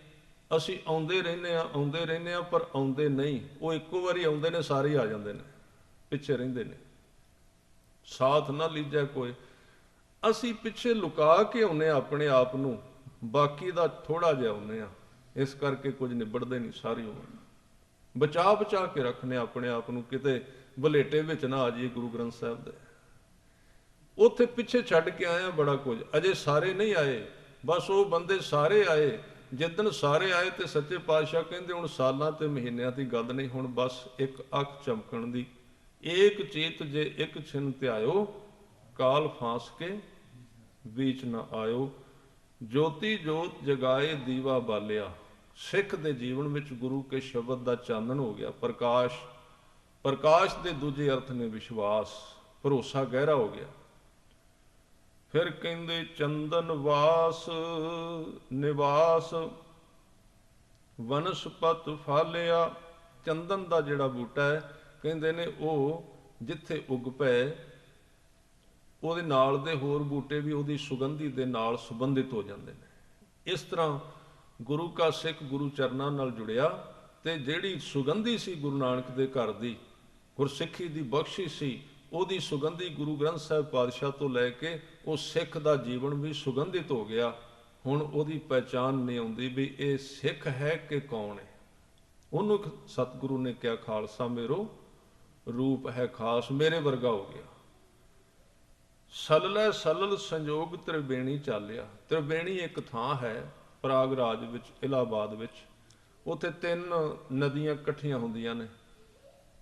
ਅਸੀਂ ਆਉਂਦੇ ਰਹਿੰਦੇ ਹਾਂ ਪਰ ਆਉਂਦੇ ਨਹੀਂ। ਉਹ ਇੱਕੋ ਵਾਰੀ ਆਉਂਦੇ ਨੇ, ਸਾਰੇ ਆ ਜਾਂਦੇ ਨੇ, ਪਿੱਛੇ ਰਹਿੰਦੇ ਨੇ, ਸਾਥ ਨਾ ਲੀਜੈ ਕੋਈ। ਅਸੀਂ ਪਿੱਛੇ ਲੁਕਾ ਕੇ ਆਉਂਦੇ ਹਾਂ ਆਪਣੇ ਆਪ ਨੂੰ, ਬਾਕੀ ਦਾ ਥੋੜਾ ਜਿਹਾ ਆਉਂਦੇ ਹਾਂ। ਇਸ ਕਰਕੇ ਕੁਝ ਨਿਬੜਦੇ ਨਹੀਂ ਸਾਰੀ ਉਮਰ। ਬਚਾ ਕੇ ਰੱਖਣੇ ਆਪਣੇ ਆਪ ਨੂੰ, ਕਿਤੇ ਬਲੇਟੇ ਵਿੱਚ ਨਾ ਆ ਜਾਈਏ ਗੁਰੂ ਗ੍ਰੰਥ ਸਾਹਿਬ ਦੇ। ਉੱਥੇ ਪਿੱਛੇ ਛੱਡ ਕੇ ਆਏ ਆ ਬੜਾ ਕੁਝ, ਅਜੇ ਸਾਰੇ ਨਹੀਂ ਆਏ। ਬਸ ਉਹ ਬੰਦੇ ਸਾਰੇ ਆਏ। ਜਿੱਦਣ ਸਾਰੇ ਆਏ ਤੇ ਸੱਚੇ ਪਾਤਸ਼ਾਹ ਕਹਿੰਦੇ ਹੁਣ ਸਾਲਾਂ ਤੇ ਮਹੀਨਿਆਂ ਦੀ ਗੱਲ ਨਹੀਂ, ਹੁਣ ਬਸ ਇੱਕ ਅੱਖ ਚਮਕਣ ਦੀ। ਏਕ ਚੇਤ ਜੇ ਇੱਕ ਛਿਨ ਧਿਆਇਓ, ਕਾਲ ਫਾਂਸ ਕੇ ਵਿੱਚ ਨਾ ਆਇਓ। ਜੋਤੀ ਜੋਤ ਜਗਾਏ ਦੀਵਾ ਬਾਲਿਆ। ਸਿੱਖ ਦੇ ਜੀਵਨ ਵਿੱਚ ਗੁਰੂ ਕੇ ਸ਼ਬਦ ਦਾ ਚਾਨਣ ਹੋ ਗਿਆ, ਪ੍ਰਕਾਸ਼। ਪ੍ਰਕਾਸ਼ ਦੇ ਦੂਜੇ ਅਰਥ ਨੇ ਵਿਸ਼ਵਾਸ, ਭਰੋਸਾ ਗਹਿਰਾ ਹੋ ਗਿਆ। ਫਿਰ ਕਹਿੰਦੇ ਚੰਦਨ ਵਾਸ ਨਿਵਾਸ ਵਨਸਪਤ ਫਾਲਿਆ। ਚੰਦਨ ਦਾ ਜਿਹੜਾ ਬੂਟਾ ਹੈ, ਕਹਿੰਦੇ ਨੇ ਉਹ ਜਿੱਥੇ ਉਗ ਪਏ, ਉਹਦੇ ਨਾਲ ਦੇ ਹੋਰ ਬੂਟੇ ਵੀ ਉਹਦੀ ਸੁਗੰਧੀ ਦੇ ਨਾਲ ਸੰਬੰਧਿਤ ਹੋ ਜਾਂਦੇ ਨੇ। ਇਸ ਤਰ੍ਹਾਂ ਗੁਰੂ ਕਾ ਸਿੱਖ ਗੁਰੂ ਚਰਨਾਂ ਨਾਲ ਜੁੜਿਆ, ਤੇ ਜਿਹੜੀ ਸੁਗੰਧੀ ਸੀ ਗੁਰੂ ਨਾਨਕ ਦੇ ਘਰ ਦੀ, ਗੁਰਸਿੱਖੀ ਦੀ ਬਖਸ਼ਿਸ਼ ਸੀ, ਉਹਦੀ ਸੁਗੰਧੀ ਗੁਰੂ ਗ੍ਰੰਥ ਸਾਹਿਬ ਪਾਤਸ਼ਾਹ ਤੋਂ ਲੈ ਕੇ ਉਹ ਸਿੱਖ ਦਾ ਜੀਵਨ ਵੀ ਸੁਗੰਧਿਤ ਹੋ ਗਿਆ। ਹੁਣ ਉਹਦੀ ਪਹਿਚਾਣ ਨਹੀਂ ਆਉਂਦੀ ਵੀ ਇਹ ਸਿੱਖ ਹੈ ਕਿ ਕੌਣ ਹੈ। ਉਹਨੂੰ ਸਤਿਗੁਰੂ ਨੇ ਕਿਹਾ, ਖਾਲਸਾ ਮੇਰੋ ਰੂਪ ਹੈ ਖਾਸ, ਮੇਰੇ ਵਰਗਾ ਹੋ ਗਿਆ। ਸਲਲੈ ਸਲਲ ਸੰਜੋਗ ਤ੍ਰਿਵੇਣੀ ਚਾਲਿਆ। ਤ੍ਰਿਵੇਣੀ ਇੱਕ ਥਾਂ ਹੈ ਪ੍ਰਾਗਰਾਜ ਵਿੱਚ, ਇਲਾਹਾਬਾਦ ਵਿੱਚ। ਉੱਥੇ 3 ਨਦੀਆਂ ਇਕੱਠੀਆਂ ਹੁੰਦੀਆਂ ਨੇ।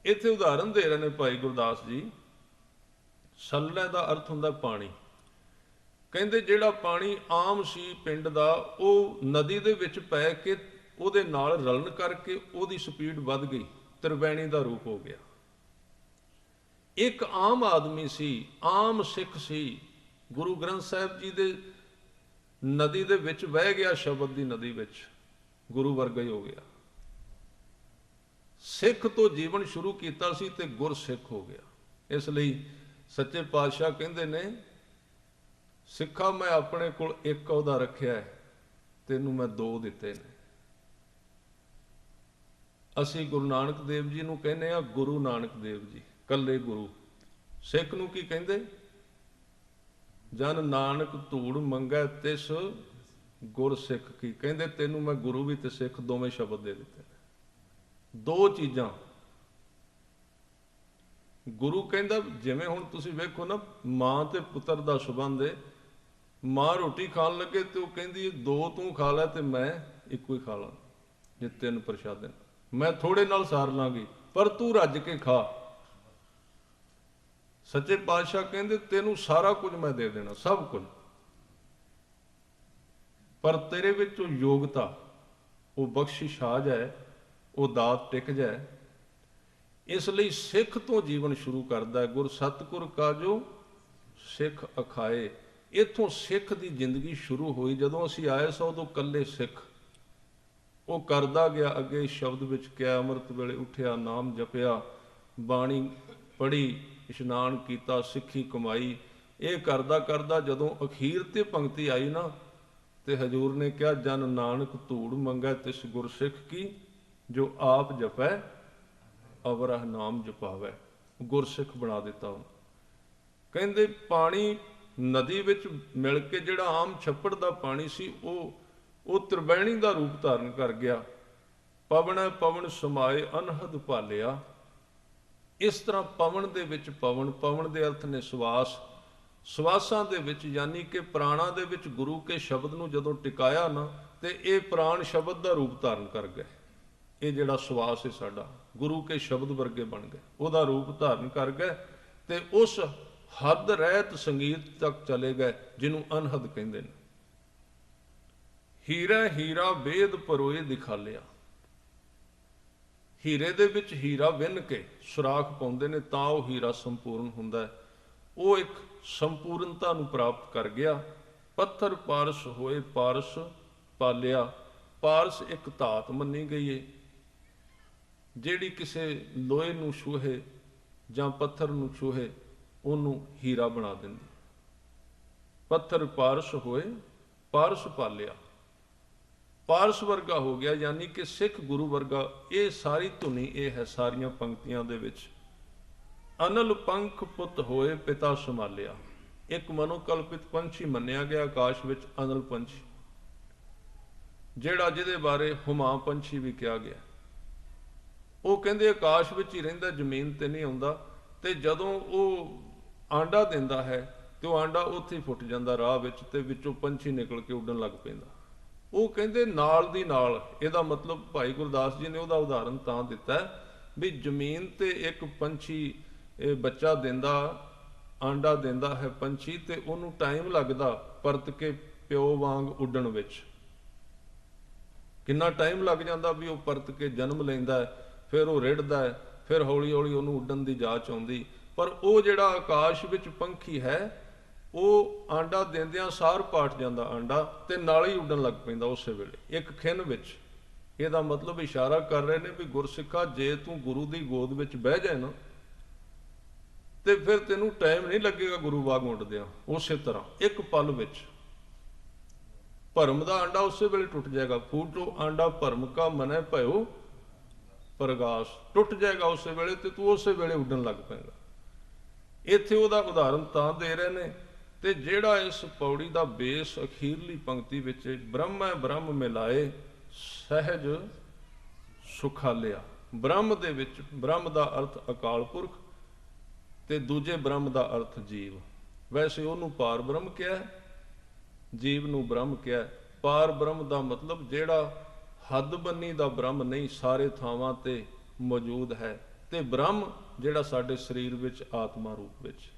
ਇੱਥੇ ਉਦਾਹਰਨ ਦੇ ਰਹੇ ਨੇ ਭਾਈ ਗੁਰਦਾਸ ਜੀ। ਸਲਲੈ ਦਾ ਅਰਥ ਹੁੰਦਾ ਪਾਣੀ। ਕਹਿੰਦੇ ਜਿਹੜਾ ਪਾਣੀ ਆਮ ਸੀ ਪਿੰਡ ਦਾ, ਉਹ ਨਦੀ ਦੇ ਵਿੱਚ ਪੈ ਕੇ ਉਹਦੇ ਨਾਲ ਰਲਣ ਕਰਕੇ ਉਹਦੀ ਸਪੀਡ ਵੱਧ ਗਈ, ਤ੍ਰਿਵੇਣੀ ਦਾ ਰੂਪ ਹੋ ਗਿਆ। ਇੱਕ ਆਮ ਆਦਮੀ ਸੀ, ਆਮ ਸਿੱਖ ਸੀ, ਗੁਰੂ ਗ੍ਰੰਥ ਸਾਹਿਬ ਜੀ ਦੇ ਨਦੀ ਦੇ ਵਿੱਚ ਵਹਿ ਗਿਆ, ਸ਼ਬਦ ਦੀ ਨਦੀ ਵਿੱਚ, ਗੁਰੂ ਵਰਗਾ ਹੀ ਹੋ ਗਿਆ। ਸਿੱਖ ਤੋਂ ਜੀਵਨ ਸ਼ੁਰੂ ਕੀਤਾ ਸੀ ਤੇ ਗੁਰਸਿੱਖ ਹੋ ਗਿਆ। ਇਸ ਲਈ ਸੱਚੇ ਪਾਤਸ਼ਾਹ ਕਹਿੰਦੇ ਨੇ, ਸਿੱਖਾ ਮੈਂ ਆਪਣੇ ਕੋਲ ਇੱਕ ਅਹੁਦਾ ਰੱਖਿਆ, ਤੈਨੂੰ ਮੈਂ 2 ਦਿੱਤੇ ਨੇ। ਅਸੀਂ ਗੁਰੂ ਨਾਨਕ ਦੇਵ ਜੀ ਨੂੰ ਕਹਿੰਦੇ ਆ ਗੁਰੂ ਨਾਨਕ ਦੇਵ ਜੀ, ਕੱਲੇ ਗੁਰੂ। ਸਿੱਖ ਨੂੰ ਕੀ ਕਹਿੰਦੇ? ਜਨ ਨਾਨਕ ਧੂੜ ਮੰਗੈ ਤਿਸ ਗੁਰ ਸਿੱਖ ਕੀ। ਕਹਿੰਦੇ ਤੈਨੂੰ ਮੈਂ ਗੁਰੂ ਵੀ ਤੇ ਸਿੱਖ ਦੋਵੇਂ ਸ਼ਬਦ ਦੇ ਦਿੱਤੇ ਨੇ। 2 ਚੀਜ਼ਾਂ। ਗੁਰੂ ਕਹਿੰਦਾ, ਜਿਵੇਂ ਹੁਣ ਤੁਸੀਂ ਵੇਖੋ ਨਾ, ਮਾਂ ਤੇ ਪੁੱਤਰ ਦਾ ਸੰਬੰਧ ਹੈ। ਮਾਂ ਰੋਟੀ ਖਾਣ ਲੱਗੇ ਤੇ ਉਹ ਕਹਿੰਦੀ 2 ਤੂੰ ਖਾ ਲੈ ਤੇ ਮੈਂ ਇੱਕੋ ਹੀ ਖਾ ਲਾਂ, ਜੇ 3 ਪ੍ਰਸ਼ਾਦੇ ਮੈਂ ਥੋੜੇ ਨਾਲ ਸਾਰ ਲਾਂਗੀ, ਪਰ ਤੂੰ ਰੱਜ ਕੇ ਖਾ। ਸੱਚੇ ਪਾਤਸ਼ਾਹ ਕਹਿੰਦੇ ਤੈਨੂੰ ਸਾਰਾ ਕੁਝ ਮੈਂ ਦੇ ਦੇਣਾ, ਸਭ ਕੁਝ, ਪਰ ਤੇਰੇ ਵਿੱਚ ਉਹ ਯੋਗਤਾ, ਉਹ ਬਖਸ਼ਿਸ਼ ਆ ਜਾਏ, ਉਹ ਦਾਤ ਟਿਕ ਜਾਏ। ਇਸ ਲਈ ਸਿੱਖ ਤੋਂ ਜੀਵਨ ਸ਼ੁਰੂ ਕਰਦਾ ਹੈ। ਗੁਰ ਸਤਿਗੁਰ ਕਾ ਜੋ ਸਿੱਖ ਅਖਾਏ। ਇੱਥੋਂ ਸਿੱਖ ਦੀ ਜ਼ਿੰਦਗੀ ਸ਼ੁਰੂ ਹੋਈ। ਜਦੋਂ ਅਸੀਂ ਆਏ ਸਾਂ ਉਦੋਂ ਇਕੱਲੇ ਸਿੱਖ। ਉਹ ਕਰਦਾ ਗਿਆ ਅੱਗੇ ਸ਼ਬਦ ਵਿੱਚ ਕਿਹਾ, ਅੰਮ੍ਰਿਤ ਵੇਲੇ ਉੱਠਿਆ, ਨਾਮ ਜਪਿਆ, ਬਾਣੀ ਪੜ੍ਹੀ, ਇਸ਼ਨਾਨ ਕੀਤਾ, ਸਿੱਖੀ ਕਮਾਈ। ਇਹ ਕਰਦਾ ਕਰਦਾ ਜਦੋਂ ਅਖੀਰ ਤੇ ਪੰਕਤੀ ਆਈ ਨਾ, ਤੇ ਹਜ਼ੂਰ ਨੇ ਕਿਹਾ, ਜਨ ਨਾਨਕ ਧੂੜ ਮੰਗੈ ਤਿਸ ਗੁਰਸਿੱਖ ਕੀ, ਜੋ ਆਪ ਜਪੈ ਅਵਰਹ ਨਾਮ ਜਪਾਵੈ। ਗੁਰਸਿੱਖ ਬਣਾ ਦਿੱਤਾ ਉਹਨੂੰ। ਕਹਿੰਦੇ ਪਾਣੀ ਨਦੀ ਵਿੱਚ ਮਿਲ ਕੇ ਜਿਹੜਾ ਆਮ ਛੱਪੜ ਦਾ ਪਾਣੀ ਸੀ, ਉਹ ਤ੍ਰਿਵੇਣੀ ਦਾ ਰੂਪ ਧਾਰਨ ਕਰ ਗਿਆ। ਪਵਣੈ ਪਵਨ ਸਮਾਏ ਅਨਹਦ ਭਾਲਿਆ। ਇਸ ਤਰ੍ਹਾਂ ਪਵਨ ਦੇ ਵਿੱਚ ਪਵਨ, ਪਵਨ ਦੇ ਅਰਥ ਨੇ ਸਵਾਸ, ਸਵਾਸਾਂ ਦੇ ਵਿੱਚ ਯਾਨੀ ਕਿ ਪ੍ਰਾਣਾਂ ਦੇ ਵਿੱਚ ਗੁਰੂ ਕੇ ਸ਼ਬਦ ਨੂੰ ਜਦੋਂ ਟਿਕਾਇਆ ਨਾ, ਤੇ ਇਹ ਪ੍ਰਾਣ ਸ਼ਬਦ ਦਾ ਰੂਪ ਧਾਰਨ ਕਰ ਗਏ। ਇਹ ਜਿਹੜਾ ਸਵਾਸ ਹੈ ਸਾਡਾ, ਗੁਰੂ ਕੇ ਸ਼ਬਦ ਵਰਗੇ ਬਣ ਗਏ, ਉਹਦਾ ਰੂਪ ਧਾਰਨ ਕਰ ਗਏ, ਤੇ ਉਸ ਹੱਦ ਰਹਿਤ ਸੰਗੀਤ ਤੱਕ ਚਲੇ ਗਏ ਜਿਹਨੂੰ ਅਨਹਦ ਕਹਿੰਦੇ ਨੇ। ਹੀਰਾ ਹੀਰਾ ਵੇਦ ਪਰੋਏ ਦਿਖਾਲਿਆ। ਹੀਰੇ ਦੇ ਵਿੱਚ ਹੀਰਾ ਵਿੰਨ ਕੇ ਸੁਰਾਖ ਪਾਉਂਦੇ ਨੇ ਤਾਂ ਉਹ ਹੀਰਾ ਸੰਪੂਰਨ ਹੁੰਦਾ ਹੈ। ਉਹ ਇੱਕ ਸੰਪੂਰਨਤਾ ਨੂੰ ਪ੍ਰਾਪਤ ਕਰ ਗਿਆ। ਪੱਥਰ ਪਾਰਸ ਹੋਏ ਪਾਰਸ ਪਾਲਿਆ। ਪਾਰਸ ਇੱਕ ਧਾਤ ਮੰਨੀ ਗਈ ਹੈ, ਜਿਹੜੀ ਕਿਸੇ ਲੋਹੇ ਨੂੰ ਛੂਹੇ ਜਾਂ ਪੱਥਰ ਨੂੰ ਛੂਹੇ ਉਹਨੂੰ ਹੀਰਾ ਬਣਾ ਦਿੰਦੀ। ਪੱਥਰ ਪਾਰਸ ਹੋਏ ਪਾਰਸ ਪਾਲਿਆ, ਪਾਰਸ ਵਰਗਾ ਹੋ ਗਿਆ, ਯਾਨੀ ਕਿ ਸਿੱਖ ਗੁਰੂ ਵਰਗਾ। ਇਹ ਸਾਰੀ ਧੁਨੀ ਇਹ ਹੈ ਸਾਰੀਆਂ ਪੰਕਤੀਆਂ ਦੇ ਵਿੱਚ। ਅਨਲ ਪੰਖ ਪੁੱਤ ਹੋਏ ਪਿਤਾ ਸੰਭਾਲਿਆ। ਇੱਕ ਮਨੋਕਲਪਿਤ ਪੰਛੀ ਮੰਨਿਆ ਗਿਆ ਆਕਾਸ਼ ਵਿੱਚ, ਅਨਲ ਪੰਛੀ, ਜਿਹੜਾ ਜਿਹਦੇ ਬਾਰੇ ਹੁਮਾ ਪੰਛੀ ਵੀ ਕਿਹਾ ਗਿਆ। ਉਹ ਕਹਿੰਦੇ ਆਕਾਸ਼ ਵਿੱਚ ਹੀ ਰਹਿੰਦਾ, ਜ਼ਮੀਨ ਤੇ ਨਹੀਂ ਆਉਂਦਾ, ਤੇ ਜਦੋਂ ਉਹ ਆਂਡਾ ਦਿੰਦਾ ਹੈ ਤੇ ਉਹ ਆਂਡਾ ਉੱਥੇ ਹੀ ਫੁੱਟ ਜਾਂਦਾ ਰਾਹ ਵਿੱਚ, ਤੇ ਵਿੱਚੋਂ ਪੰਛੀ ਨਿਕਲ ਕੇ ਉੱਡਣ ਲੱਗ ਪੈਂਦਾ। ਉਹ ਕਹਿੰਦੇ ਨਾਲ ਦੀ ਨਾਲ, ਇਹਦਾ ਮਤਲਬ ਭਾਈ ਗੁਰਦਾਸ ਜੀ ਨੇ ਉਹਦਾ ਉਦਾਹਰਨ ਤਾਂ ਦਿੱਤਾ ਵੀ ਜ਼ਮੀਨ ਤੇ ਇੱਕ ਪੰਛੀ ਇਹ ਬੱਚਾ ਦਿੰਦਾ, ਆਂਡਾ ਦਿੰਦਾ ਹੈ ਪੰਛੀ, ਤੇ ਉਹਨੂੰ ਟਾਈਮ ਲੱਗਦਾ ਪਰਤ ਕੇ ਪਿਓ ਵਾਂਗ ਉੱਡਣ ਵਿੱਚ। ਕਿੰਨਾ ਟਾਈਮ ਲੱਗ ਜਾਂਦਾ ਵੀ ਉਹ ਪਰਤ ਕੇ ਜਨਮ ਲੈਂਦਾ ਹੈ, ਫਿਰ ਉਹ ਰਿੜਦਾ ਹੈ, ਫਿਰ ਹੌਲੀ ਹੌਲੀ ਉਹਨੂੰ ਉੱਡਣ ਦੀ ਜਾਚ ਆਉਂਦੀ। ਪਰ ਉਹ ਜਿਹੜਾ ਆਕਾਸ਼ ਵਿੱਚ ਪੰਖੀ ਹੈ, ਉਹ ਆਂਡਾ ਦਿੰਦਿਆਂ ਸਾਰ ਪਾਟ ਜਾਂਦਾ ਆਂਡਾ, ਤੇ ਨਾਲ ਹੀ ਉੱਡਣ ਲੱਗ ਪੈਂਦਾ ਉਸੇ ਵੇਲੇ, ਇੱਕ ਖਿੰਨ ਵਿੱਚ। ਇਹਦਾ ਮਤਲਬ ਇਸ਼ਾਰਾ ਕਰ ਰਹੇ ਨੇ ਵੀ ਗੁਰਸਿੱਖਾ, ਜੇ ਤੂੰ ਗੁਰੂ ਦੀ ਗੋਦ ਵਿੱਚ ਬਹਿ ਜਾਏ ਨਾ, ਤੇ ਫਿਰ ਤੈਨੂੰ ਟਾਈਮ ਨਹੀਂ ਲੱਗੇਗਾ ਗੁਰੂ ਵਾਂਗ ਉੱਡਦਿਆਂ। ਉਸੇ ਤਰ੍ਹਾਂ ਇੱਕ ਪਲ ਵਿੱਚ ਭਰਮ ਦਾ ਆਂਡਾ ਉਸੇ ਵੇਲੇ ਟੁੱਟ ਜਾਏਗਾ। ਫੂਟੋ ਆਂਡਾ ਭਰਮ ਕਾ ਮਨੈ ਭਇਓ ਪ੍ਰਗਾਸ, ਟੁੱਟ ਜਾਏਗਾ ਉਸੇ ਵੇਲੇ, ਤੇ ਤੂੰ ਉਸੇ ਵੇਲੇ ਉੱਡਣ ਲੱਗ ਪਏਗਾ। ਇੱਥੇ ਉਹਦਾ ਉਦਾਹਰਨ ਤਾਂ ਦੇ ਰਹੇ ਨੇ। ਤੇ ਜਿਹੜਾ ਇਸ ਪੌੜੀ ਦਾ ਬੇਸ ਅਖੀਰਲੀ ਪੰਕਤੀ ਵਿੱਚ ਬ੍ਰਹਮੈ ਬ੍ਰਹਮ ਮਿਲਾਏ ਸਹਿਜ ਸੁਖਾਲਿਆ, ਬ੍ਰਹਮ ਦੇ ਵਿੱਚ ਬ੍ਰਹਮ ਦਾ ਅਰਥ ਅਕਾਲ ਪੁਰਖ ਤੇ ਦੂਜੇ ਬ੍ਰਹਮ ਦਾ ਅਰਥ ਜੀਵ। ਵੈਸੇ ਉਹਨੂੰ ਪਾਰ ਬ੍ਰਹਮ ਕਿਹਾ, ਜੀਵ ਨੂੰ ਬ੍ਰਹਮ ਕਿਹਾ। ਪਾਰ ਬ੍ਰਹਮ ਦਾ ਮਤਲਬ ਜਿਹੜਾ ਹੱਦ ਬੰਨੀ ਦਾ ਬ੍ਰਹਮ ਨਹੀਂ, ਸਾਰੇ ਥਾਵਾਂ ਤੇ ਮੌਜੂਦ ਹੈ। ਤੇ ਬ੍ਰਹਮ ਜਿਹੜਾ ਸਾਡੇ ਸਰੀਰ ਵਿੱਚ ਆਤਮਾ ਰੂਪ ਵਿੱਚ,